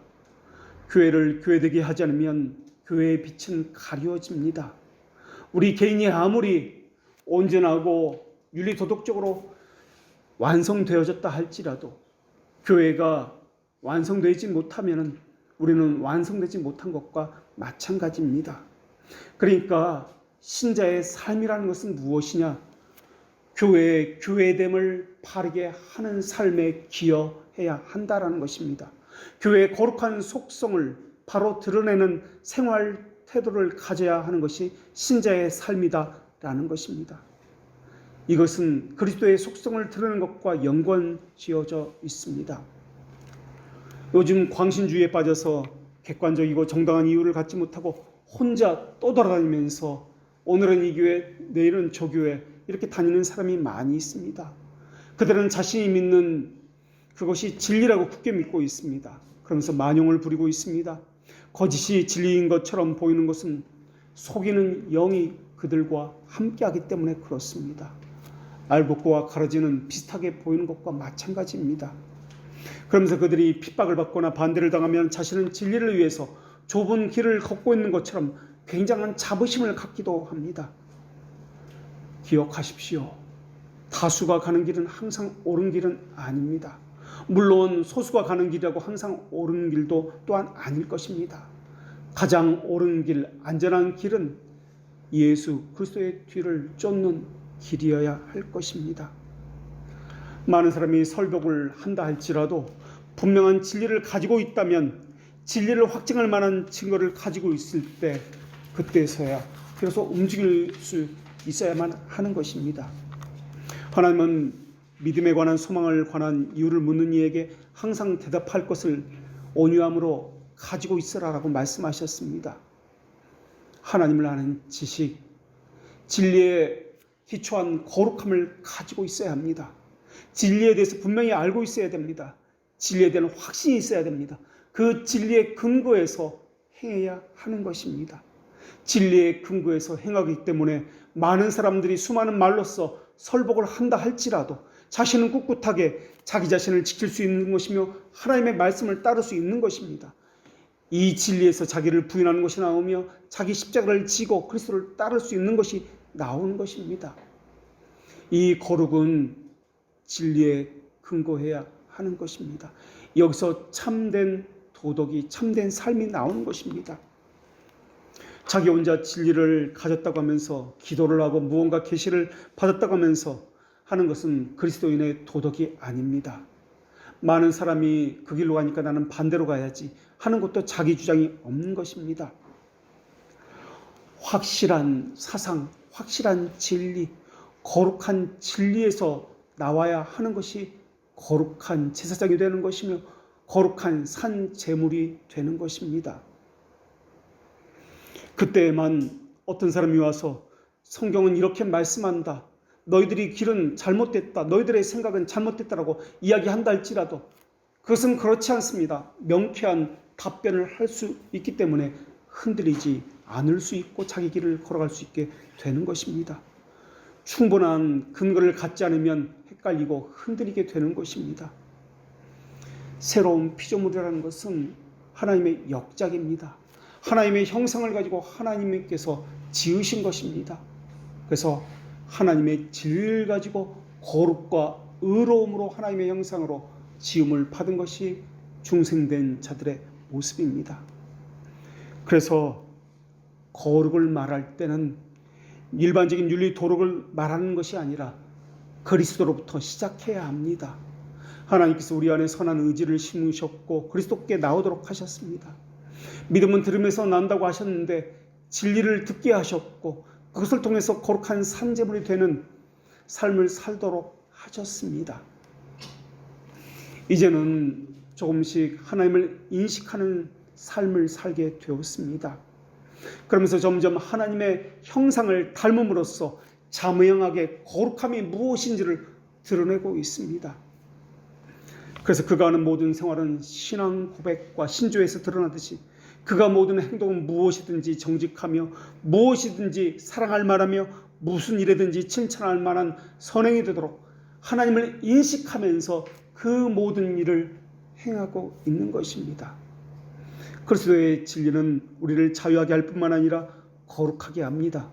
교회를 교회되게 하지 않으면 교회의 빛은 가려집니다. 우리 개인이 아무리 온전하고 윤리도덕적으로 완성되어졌다 할지라도 교회가 완성되지 못하면 우리는 완성되지 못한 것과 마찬가지입니다. 그러니까 신자의 삶이라는 것은 무엇이냐? 교회의 교회됨을 바르게 하는 삶에 기여해야 한다라는 것입니다. 교회의 거룩한 속성을 바로 드러내는 생활 태도를 가져야 하는 것이 신자의 삶이다라는 것입니다. 이것은 그리스도의 속성을 드러내는 것과 연관지어져 있습니다. 요즘 광신주의에 빠져서 객관적이고 정당한 이유를 갖지 못하고 혼자 떠돌아다니면서 오늘은 이 교회, 내일은 저 교회 이렇게 다니는 사람이 많이 있습니다. 그들은 자신이 믿는 그것이 진리라고 굳게 믿고 있습니다. 그러면서 만용을 부리고 있습니다. 거짓이 진리인 것처럼 보이는 것은 속이는 영이 그들과 함께하기 때문에 그렇습니다. 알곡과 가라지는 비슷하게 보이는 것과 마찬가지입니다. 그러면서 그들이 핍박을 받거나 반대를 당하면 자신은 진리를 위해서 좁은 길을 걷고 있는 것처럼 굉장한 자부심을 갖기도 합니다. 기억하십시오. 다수가 가는 길은 항상 옳은 길은 아닙니다. 물론 소수가 가는 길이라고 항상 옳은 길도 또한 아닐 것입니다. 가장 옳은 길, 안전한 길은 예수 그리스도의 뒤를 쫓는 길이어야 할 것입니다. 많은 사람이 설교를 한다 할지라도 분명한 진리를 가지고 있다면, 진리를 확증할 만한 증거를 가지고 있을 때, 그때서야 비로소 움직일 수 있어야만 하는 것입니다. 하나님은 믿음에 관한, 소망을 관한 이유를 묻는 이에게 항상 대답할 것을 온유함으로 가지고 있으라라고 말씀하셨습니다. 하나님을 아는 지식, 진리에 기초한 거룩함을 가지고 있어야 합니다. 진리에 대해서 분명히 알고 있어야 됩니다. 진리에 대한 확신이 있어야 됩니다. 그 진리의 근거에서 행해야 하는 것입니다. 진리의 근거에서 행하기 때문에 많은 사람들이 수많은 말로써 설복을 한다 할지라도 자신은 꿋꿋하게 자기 자신을 지킬 수 있는 것이며 하나님의 말씀을 따를 수 있는 것입니다. 이 진리에서 자기를 부인하는 것이 나오며 자기 십자가를 지고 그리스도를 따를 수 있는 것이 나오는 것입니다. 이 거룩은 진리에 근거해야 하는 것입니다. 여기서 참된 도덕이, 참된 삶이 나오는 것입니다. 자기 혼자 진리를 가졌다고 하면서 기도를 하고 무언가 계시를 받았다고 하면서 하는 것은 그리스도인의 도덕이 아닙니다. 많은 사람이 그 길로 가니까 나는 반대로 가야지 하는 것도 자기 주장이 없는 것입니다. 확실한 사상, 확실한 진리, 거룩한 진리에서 나와야 하는 것이 거룩한 제사장이 되는 것이며 거룩한 산 제물이 되는 것입니다. 그때에만 어떤 사람이 와서 성경은 이렇게 말씀한다, 너희들이 길은 잘못됐다, 너희들의 생각은 잘못됐다라고 이야기한다 할지라도 그것은 그렇지 않습니다. 명쾌한 답변을 할 수 있기 때문에 흔들리지 않을 수 있고 자기 길을 걸어갈 수 있게 되는 것입니다. 충분한 근거를 갖지 않으면 헷갈리고 흔들리게 되는 것입니다. 새로운 피조물이라는 것은 하나님의 역작입니다. 하나님의 형상을 가지고 하나님께서 지으신 것입니다. 그래서 하나님의 진리를 가지고 거룩과 의로움으로 하나님의 형상으로 지음을 받은 것이 중생된 자들의 모습입니다. 그래서 거룩을 말할 때는 일반적인 윤리 도덕을 말하는 것이 아니라 그리스도로부터 시작해야 합니다. 하나님께서 우리 안에 선한 의지를 심으셨고 그리스도께 나오도록 하셨습니다. 믿음은 들음에서 난다고 하셨는데 진리를 듣게 하셨고 그것을 통해서 거룩한 산제물이 되는 삶을 살도록 하셨습니다. 이제는 조금씩 하나님을 인식하는 삶을 살게 되었습니다. 그러면서 점점 하나님의 형상을 닮음으로써 자명하게 거룩함이 무엇인지를 드러내고 있습니다. 그래서 그가 하는 모든 생활은 신앙 고백과 신조에서 드러나듯이 그가 모든 행동은 무엇이든지 정직하며 무엇이든지 사랑할 만하며 무슨 일이든지 칭찬할 만한 선행이 되도록 하나님을 인식하면서 그 모든 일을 행하고 있는 것입니다. 그리스도의 진리는 우리를 자유하게 할 뿐만 아니라 거룩하게 합니다.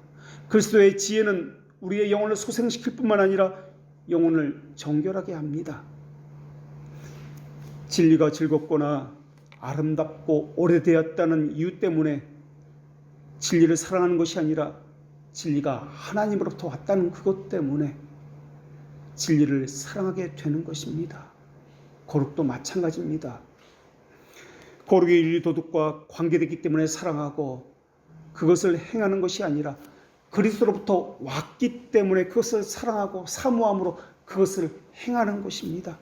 그리스도의 지혜는 우리의 영혼을 소생시킬 뿐만 아니라 영혼을 정결하게 합니다. 진리가 즐겁거나 아름답고 오래되었다는 이유 때문에 진리를 사랑하는 것이 아니라 진리가 하나님으로부터 왔다는 그것 때문에 진리를 사랑하게 되는 것입니다. 거룩도 마찬가지입니다. 거룩의 윤리 도덕과 관계되기 때문에 사랑하고 그것을 행하는 것이 아니라 그리스도로부터 왔기 때문에 그것을 사랑하고 사모함으로 그것을 행하는 것입니다.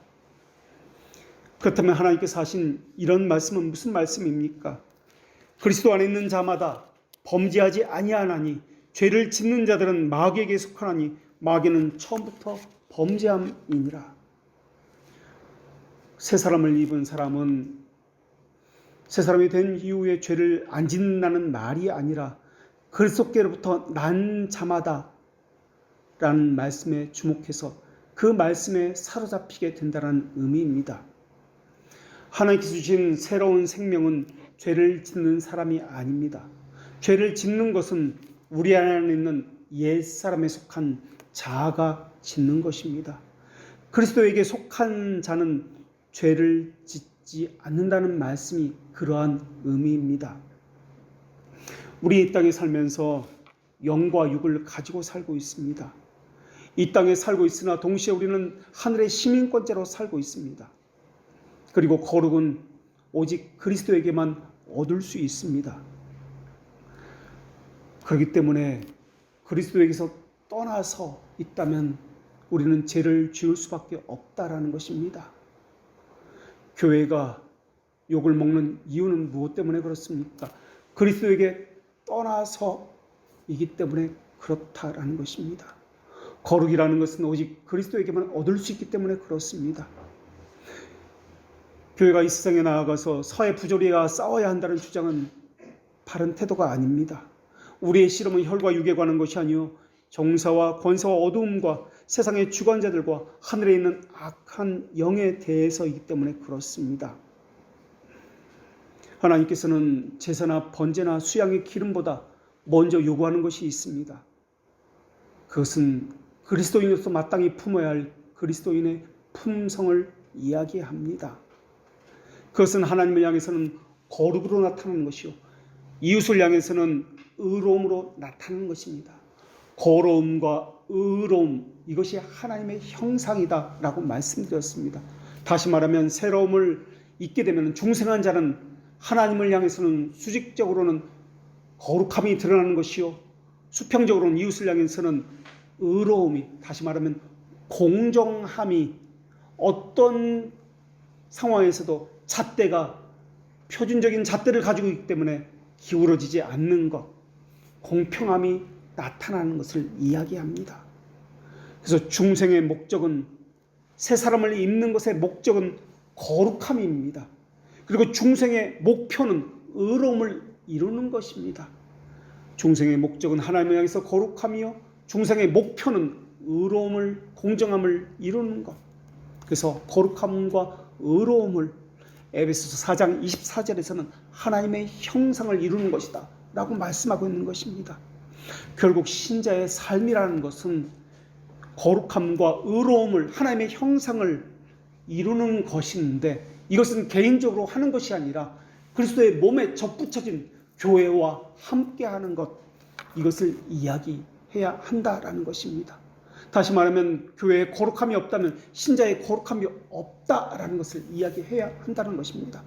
그렇다면 하나님께서 하신 이런 말씀은 무슨 말씀입니까? 그리스도 안에 있는 자마다 범죄하지 아니하나니 죄를 짓는 자들은 마귀에게 속하나니 마귀는 처음부터 범죄함이니라. 새 사람을 입은 사람은 새 사람이 된 이후에 죄를 안 짓는다는 말이 아니라 그리스도께로부터 난 자마다 라는 말씀에 주목해서 그 말씀에 사로잡히게 된다는 의미입니다. 하나님께서 주신 새로운 생명은 죄를 짓는 사람이 아닙니다. 죄를 짓는 것은 우리 안에 있는 옛사람에 속한 자아가 짓는 것입니다. 그리스도에게 속한 자는 죄를 짓지 않는다는 말씀이 그러한 의미입니다. 우리 이 땅에 살면서 영과 육을 가지고 살고 있습니다. 이 땅에 살고 있으나 동시에 우리는 하늘의 시민권자로 살고 있습니다. 그리고 거룩은 오직 그리스도에게만 얻을 수 있습니다. 그렇기 때문에 그리스도에게서 떠나서 있다면 우리는 죄를 지을 수밖에 없다라는 것입니다. 교회가 욕을 먹는 이유는 무엇 때문에 그렇습니까? 그리스도에게 떠나서이기 때문에 그렇다라는 것입니다. 거룩이라는 것은 오직 그리스도에게만 얻을 수 있기 때문에 그렇습니다. 교회가 이 세상에 나아가서 서해 부조리와 싸워야 한다는 주장은 바른 태도가 아닙니다. 우리의 씨름은 혈과 육에 관한 것이 아니요 정사와 권세와 어두움과 세상의 주관자들과 하늘에 있는 악한 영에 대해서이기 때문에 그렇습니다. 하나님께서는 제사나 번제나 수양의 기름보다 먼저 요구하는 것이 있습니다. 그것은 그리스도인으로서 마땅히 품어야 할 그리스도인의 품성을 이야기합니다. 그것은 하나님을 향해서는 거룩으로 나타나는 것이요 이웃을 향해서는 의로움으로 나타나는 것입니다. 거로움과 의로움, 이것이 하나님의 형상이다 라고 말씀드렸습니다. 다시 말하면 새로움을 잊게 되면 중생한 자는 하나님을 향해서는 수직적으로는 거룩함이 드러나는 것이요 수평적으로는 이웃을 향해서는 의로움이, 다시 말하면 공정함이, 어떤 상황에서도 잣대가 표준적인 잣대를 가지고 있기 때문에 기울어지지 않는 것, 공평함이 나타나는 것을 이야기합니다. 그래서 중생의 목적은, 새 사람을 입는 것의 목적은 거룩함입니다. 그리고 중생의 목표는 의로움을 이루는 것입니다. 중생의 목적은 하나님을 향해서 거룩함이요 중생의 목표는 의로움을, 공정함을 이루는 것. 그래서 거룩함과 의로움을 에베소서 4장 24절에서는 하나님의 형상을 이루는 것이다 라고 말씀하고 있는 것입니다. 결국 신자의 삶이라는 것은 거룩함과 의로움을, 하나님의 형상을 이루는 것인데, 이것은 개인적으로 하는 것이 아니라 그리스도의 몸에 접붙여진 교회와 함께하는 것, 이것을 이야기해야 한다라는 것입니다. 다시 말하면 교회에 거룩함이 없다면 신자의 거룩함이 없다라는 것을 이야기해야 한다는 것입니다.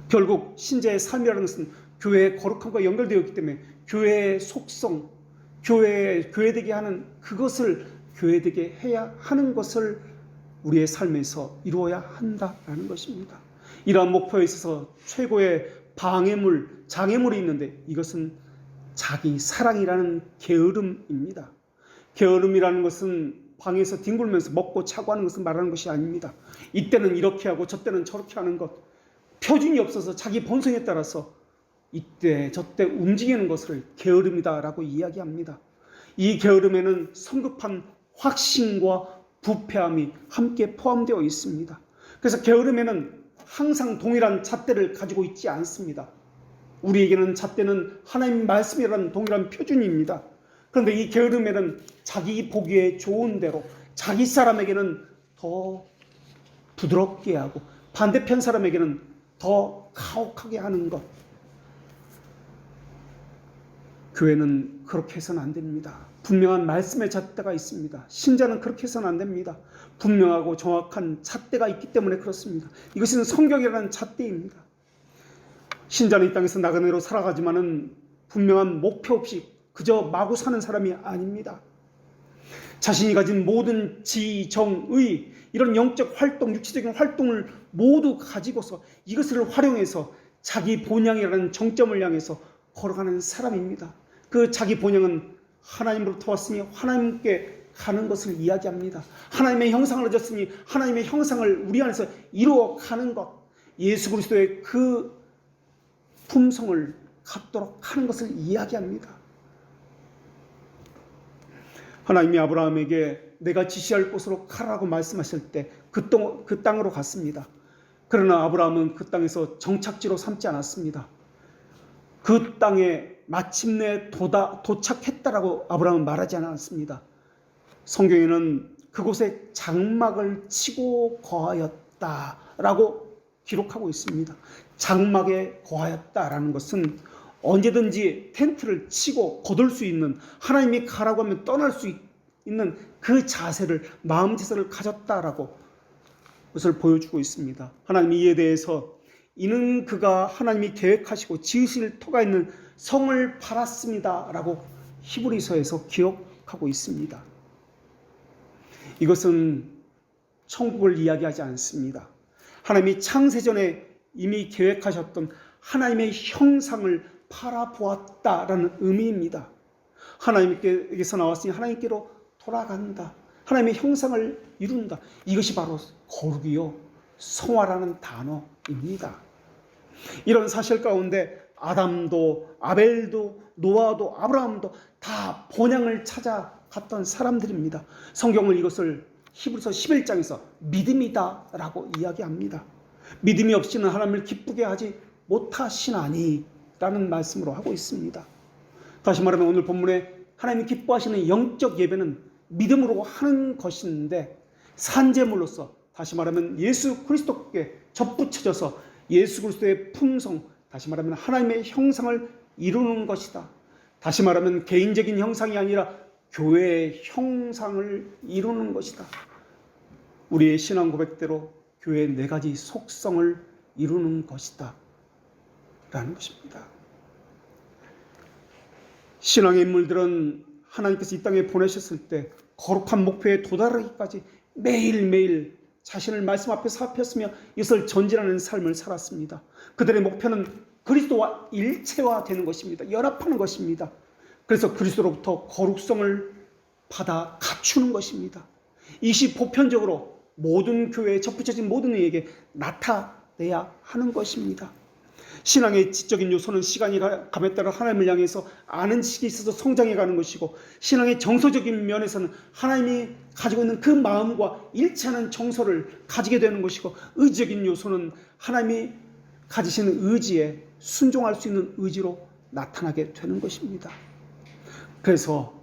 결국 신자의 삶이라는 것은 교회의 거룩함과 연결되어 있기 때문에 교회의 속성, 교회되게 하는 그것을 교회되게 해야 하는 것을 우리의 삶에서 이루어야 한다라는 것입니다. 이러한 목표에 있어서 최고의 방해물, 장애물이 있는데 이것은 자기 사랑이라는 게으름입니다. 게으름이라는 것은 방에서 뒹굴면서 먹고 차고 하는 것을 말하는 것이 아닙니다. 이때는 이렇게 하고 저때는 저렇게 하는 것, 표준이 없어서 자기 본성에 따라서 이때 저때 움직이는 것을 게으름이다라고 이야기합니다. 이 게으름에는 성급한 확신과 부패함이 함께 포함되어 있습니다. 그래서 게으름에는 항상 동일한 잣대를 가지고 있지 않습니다. 우리에게는 잣대는 하나님 말씀이라는 동일한 표준입니다. 그런데 이 게으름에는 자기 보기에 좋은 대로 자기 사람에게는 더 부드럽게 하고 반대편 사람에게는 더 가혹하게 하는 것. 교회는 그렇게 해서는 안 됩니다. 분명한 말씀의 잣대가 있습니다. 신자는 그렇게 해서는 안 됩니다. 분명하고 정확한 잣대가 있기 때문에 그렇습니다. 이것은 성경이라는 잣대입니다. 신자는 이 땅에서 나그네로 살아가지만은 분명한 목표 없이 그저 마구 사는 사람이 아닙니다. 자신이 가진 모든 지, 정, 의, 이런 영적 활동, 육체적인 활동을 모두 가지고서 이것을 활용해서 자기 본향이라는 정점을 향해서 걸어가는 사람입니다. 그 자기 본향은 하나님으로부터 왔으니 하나님께 가는 것을 이야기합니다. 하나님의 형상을 얻었으니 하나님의 형상을 우리 안에서 이루어가는 것, 예수 그리스도의 그 품성을 갖도록 하는 것을 이야기합니다. 하나님이 아브라함에게 내가 지시할 곳으로 가라고 말씀하실 때 그 땅으로 갔습니다. 그러나 아브라함은 그 땅에서 정착지로 삼지 않았습니다. 그 땅에 마침내 도착했다라고 아브라함은 말하지 않았습니다. 성경에는 그곳에 장막을 치고 거하였다라고 기록하고 있습니다. 장막에 거하였다라는 것은 언제든지 텐트를 치고 거둘 수 있는, 하나님이 가라고 하면 떠날 수 있는 그 자세를, 마음 자세를 가졌다라고 것을 보여주고 있습니다. 하나님이 이에 대해서 이는 그가 하나님이 계획하시고 지으실 터가 있는 성을 팔았습니다 라고 히브리서에서 기록하고 있습니다. 이것은 천국을 이야기하지 않습니다. 하나님이 창세전에 이미 계획하셨던 하나님의 형상을 팔아보았다라는 의미입니다. 하나님께서 나왔으니 하나님께로 돌아간다. 하나님의 형상을 이룬다. 이것이 바로 거룩이요 성화라는 단어입니다. 이런 사실 가운데 아담도 아벨도 노아도 아브라함도 다 본향을 찾아갔던 사람들입니다. 성경은 이것을 히브리서 11장에서 믿음이다 라고 이야기합니다. 믿음이 없이는 하나님을 기쁘게 하지 못하시나니 라는 말씀으로 하고 있습니다. 다시 말하면 오늘 본문에 하나님이 기뻐하시는 영적 예배는 믿음으로 하는 것인데, 산제물로서 다시 말하면 예수 그리스도께 접붙여져서 예수 그리스도의 품성, 다시 말하면 하나님의 형상을 이루는 것이다. 다시 말하면 개인적인 형상이 아니라 교회의 형상을 이루는 것이다. 우리의 신앙 고백대로 교회의 4가지 속성을 이루는 것이다 라는 것입니다. 신앙의 인물들은 하나님께서 이 땅에 보내셨을 때 거룩한 목표에 도달하기까지 매일매일 자신을 말씀 앞에 살폈으며 이것을 전진하는 삶을 살았습니다. 그들의 목표는 그리스도와 일체화되는 것입니다. 연합하는 것입니다. 그래서 그리스도로부터 거룩성을 받아 갖추는 것입니다. 이것이 보편적으로 모든 교회에 접붙여진 모든 이에게 나타내야 하는 것입니다. 신앙의 지적인 요소는 시간이 감에 따라 하나님을 향해서 아는 지식이 있어서 성장해가는 것이고, 신앙의 정서적인 면에서는 하나님이 가지고 있는 그 마음과 일치하는 정서를 가지게 되는 것이고, 의지적인 요소는 하나님이 가지시는 의지에 순종할 수 있는 의지로 나타나게 되는 것입니다. 그래서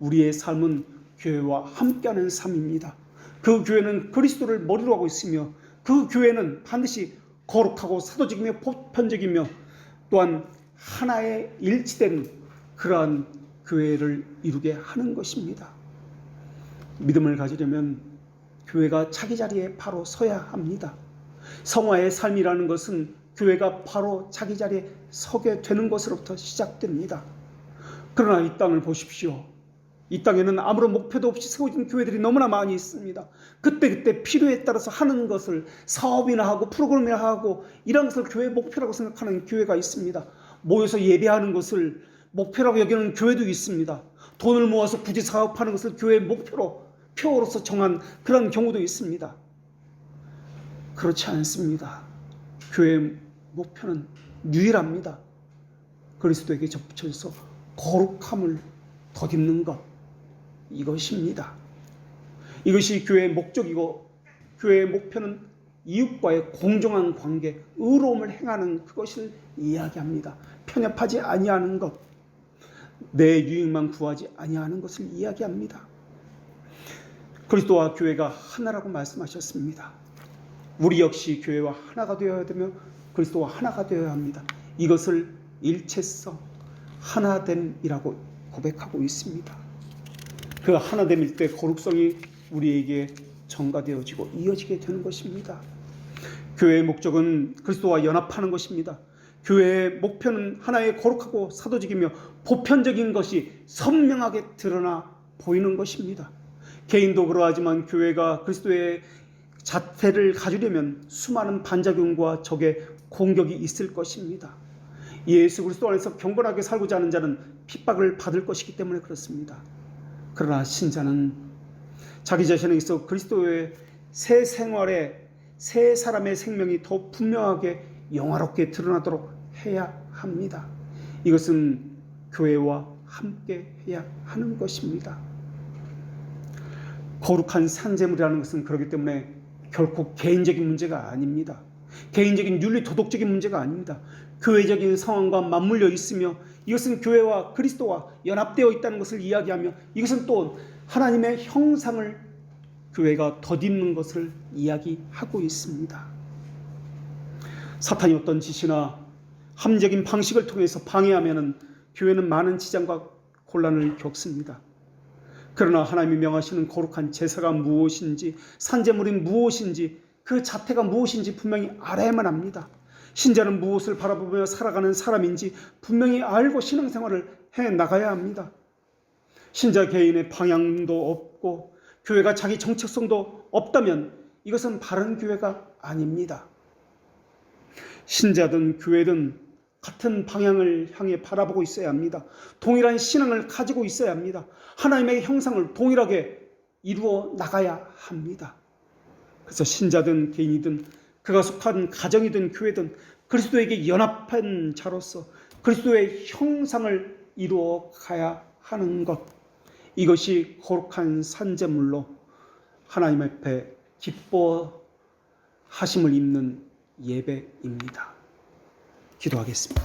우리의 삶은 교회와 함께하는 삶입니다. 그 교회는 그리스도를 머리로 하고 있으며, 그 교회는 반드시 거룩하고 사도적이며 보편적이며 또한 하나의 일치된 그러한 교회를 이루게 하는 것입니다. 믿음을 가지려면 교회가 자기 자리에 바로 서야 합니다. 성화의 삶이라는 것은 교회가 바로 자기 자리에 서게 되는 것으로부터 시작됩니다. 그러나 이 땅을 보십시오. 이 땅에는 아무런 목표도 없이 세워진 교회들이 너무나 많이 있습니다. 그때그때 필요에 따라서 하는 것을 사업이나 하고 프로그램이나 하고 이런 것을 교회의 목표라고 생각하는 교회가 있습니다. 모여서 예배하는 것을 목표라고 여기는 교회도 있습니다. 돈을 모아서 굳이 사업하는 것을 교회의 표로서 정한 그런 경우도 있습니다. 그렇지 않습니다. 교회의 목표는 유일합니다. 그리스도에게 접붙여서 거룩함을 덧입는 것, 이것입니다. 이것이 교회의 목적이고, 교회의 목표는 이웃과의 공정한 관계, 의로움을 행하는 그것을 이야기합니다. 편협하지 아니하는 것, 내 유익만 구하지 아니하는 것을 이야기합니다. 그리스도와 교회가 하나라고 말씀하셨습니다. 우리 역시 교회와 하나가 되어야 되며 그리스도와 하나가 되어야 합니다. 이것을 일체성, 하나됨이라고 고백하고 있습니다. 그 하나됨일 때 거룩성이 우리에게 전가되어지고 이어지게 되는 것입니다. 교회의 목적은 그리스도와 연합하는 것입니다. 교회의 목표는 하나의 거룩하고 사도적이며 보편적인 것이 선명하게 드러나 보이는 것입니다. 개인도 그러하지만 교회가 그리스도의 자태를 가지려면 수많은 반작용과 적의 공격이 있을 것입니다. 예수 그리스도 안에서 경건하게 살고자 하는 자는 핍박을 받을 것이기 때문에 그렇습니다. 그러나 신자는 자기 자신에 있어 그리스도의 새 생활에 새 사람의 생명이 더 분명하게 영화롭게 드러나도록 해야 합니다. 이것은 교회와 함께 해야 하는 것입니다. 거룩한 산재물이라는 것은 그렇기 때문에 결코 개인적인 문제가 아닙니다. 개인적인 윤리 도덕적인 문제가 아닙니다. 교회적인 상황과 맞물려 있으며 이것은 교회와 그리스도와 연합되어 있다는 것을 이야기하며 이것은 또 하나님의 형상을 교회가 덧입는 것을 이야기하고 있습니다. 사탄이 어떤 짓이나 함적인 방식을 통해서 방해하면 교회는 많은 지장과 곤란을 겪습니다. 그러나 하나님이 명하시는 거룩한 제사가 무엇인지, 산제물이 무엇인지, 그 자태가 무엇인지 분명히 알아야만 합니다. 신자는 무엇을 바라보며 살아가는 사람인지 분명히 알고 신앙생활을 해나가야 합니다. 신자 개인의 방향도 없고 교회가 자기 정체성도 없다면 이것은 바른 교회가 아닙니다. 신자든 교회든 같은 방향을 향해 바라보고 있어야 합니다. 동일한 신앙을 가지고 있어야 합니다. 하나님의 형상을 동일하게 이루어 나가야 합니다. 그래서 신자든 개인이든 그가 속한 가정이든 교회든 그리스도에게 연합한 자로서 그리스도의 형상을 이루어 가야 하는 것, 이것이 거룩한 산제물로 하나님 앞에 기뻐하심을 입는 예배입니다. 기도하겠습니다.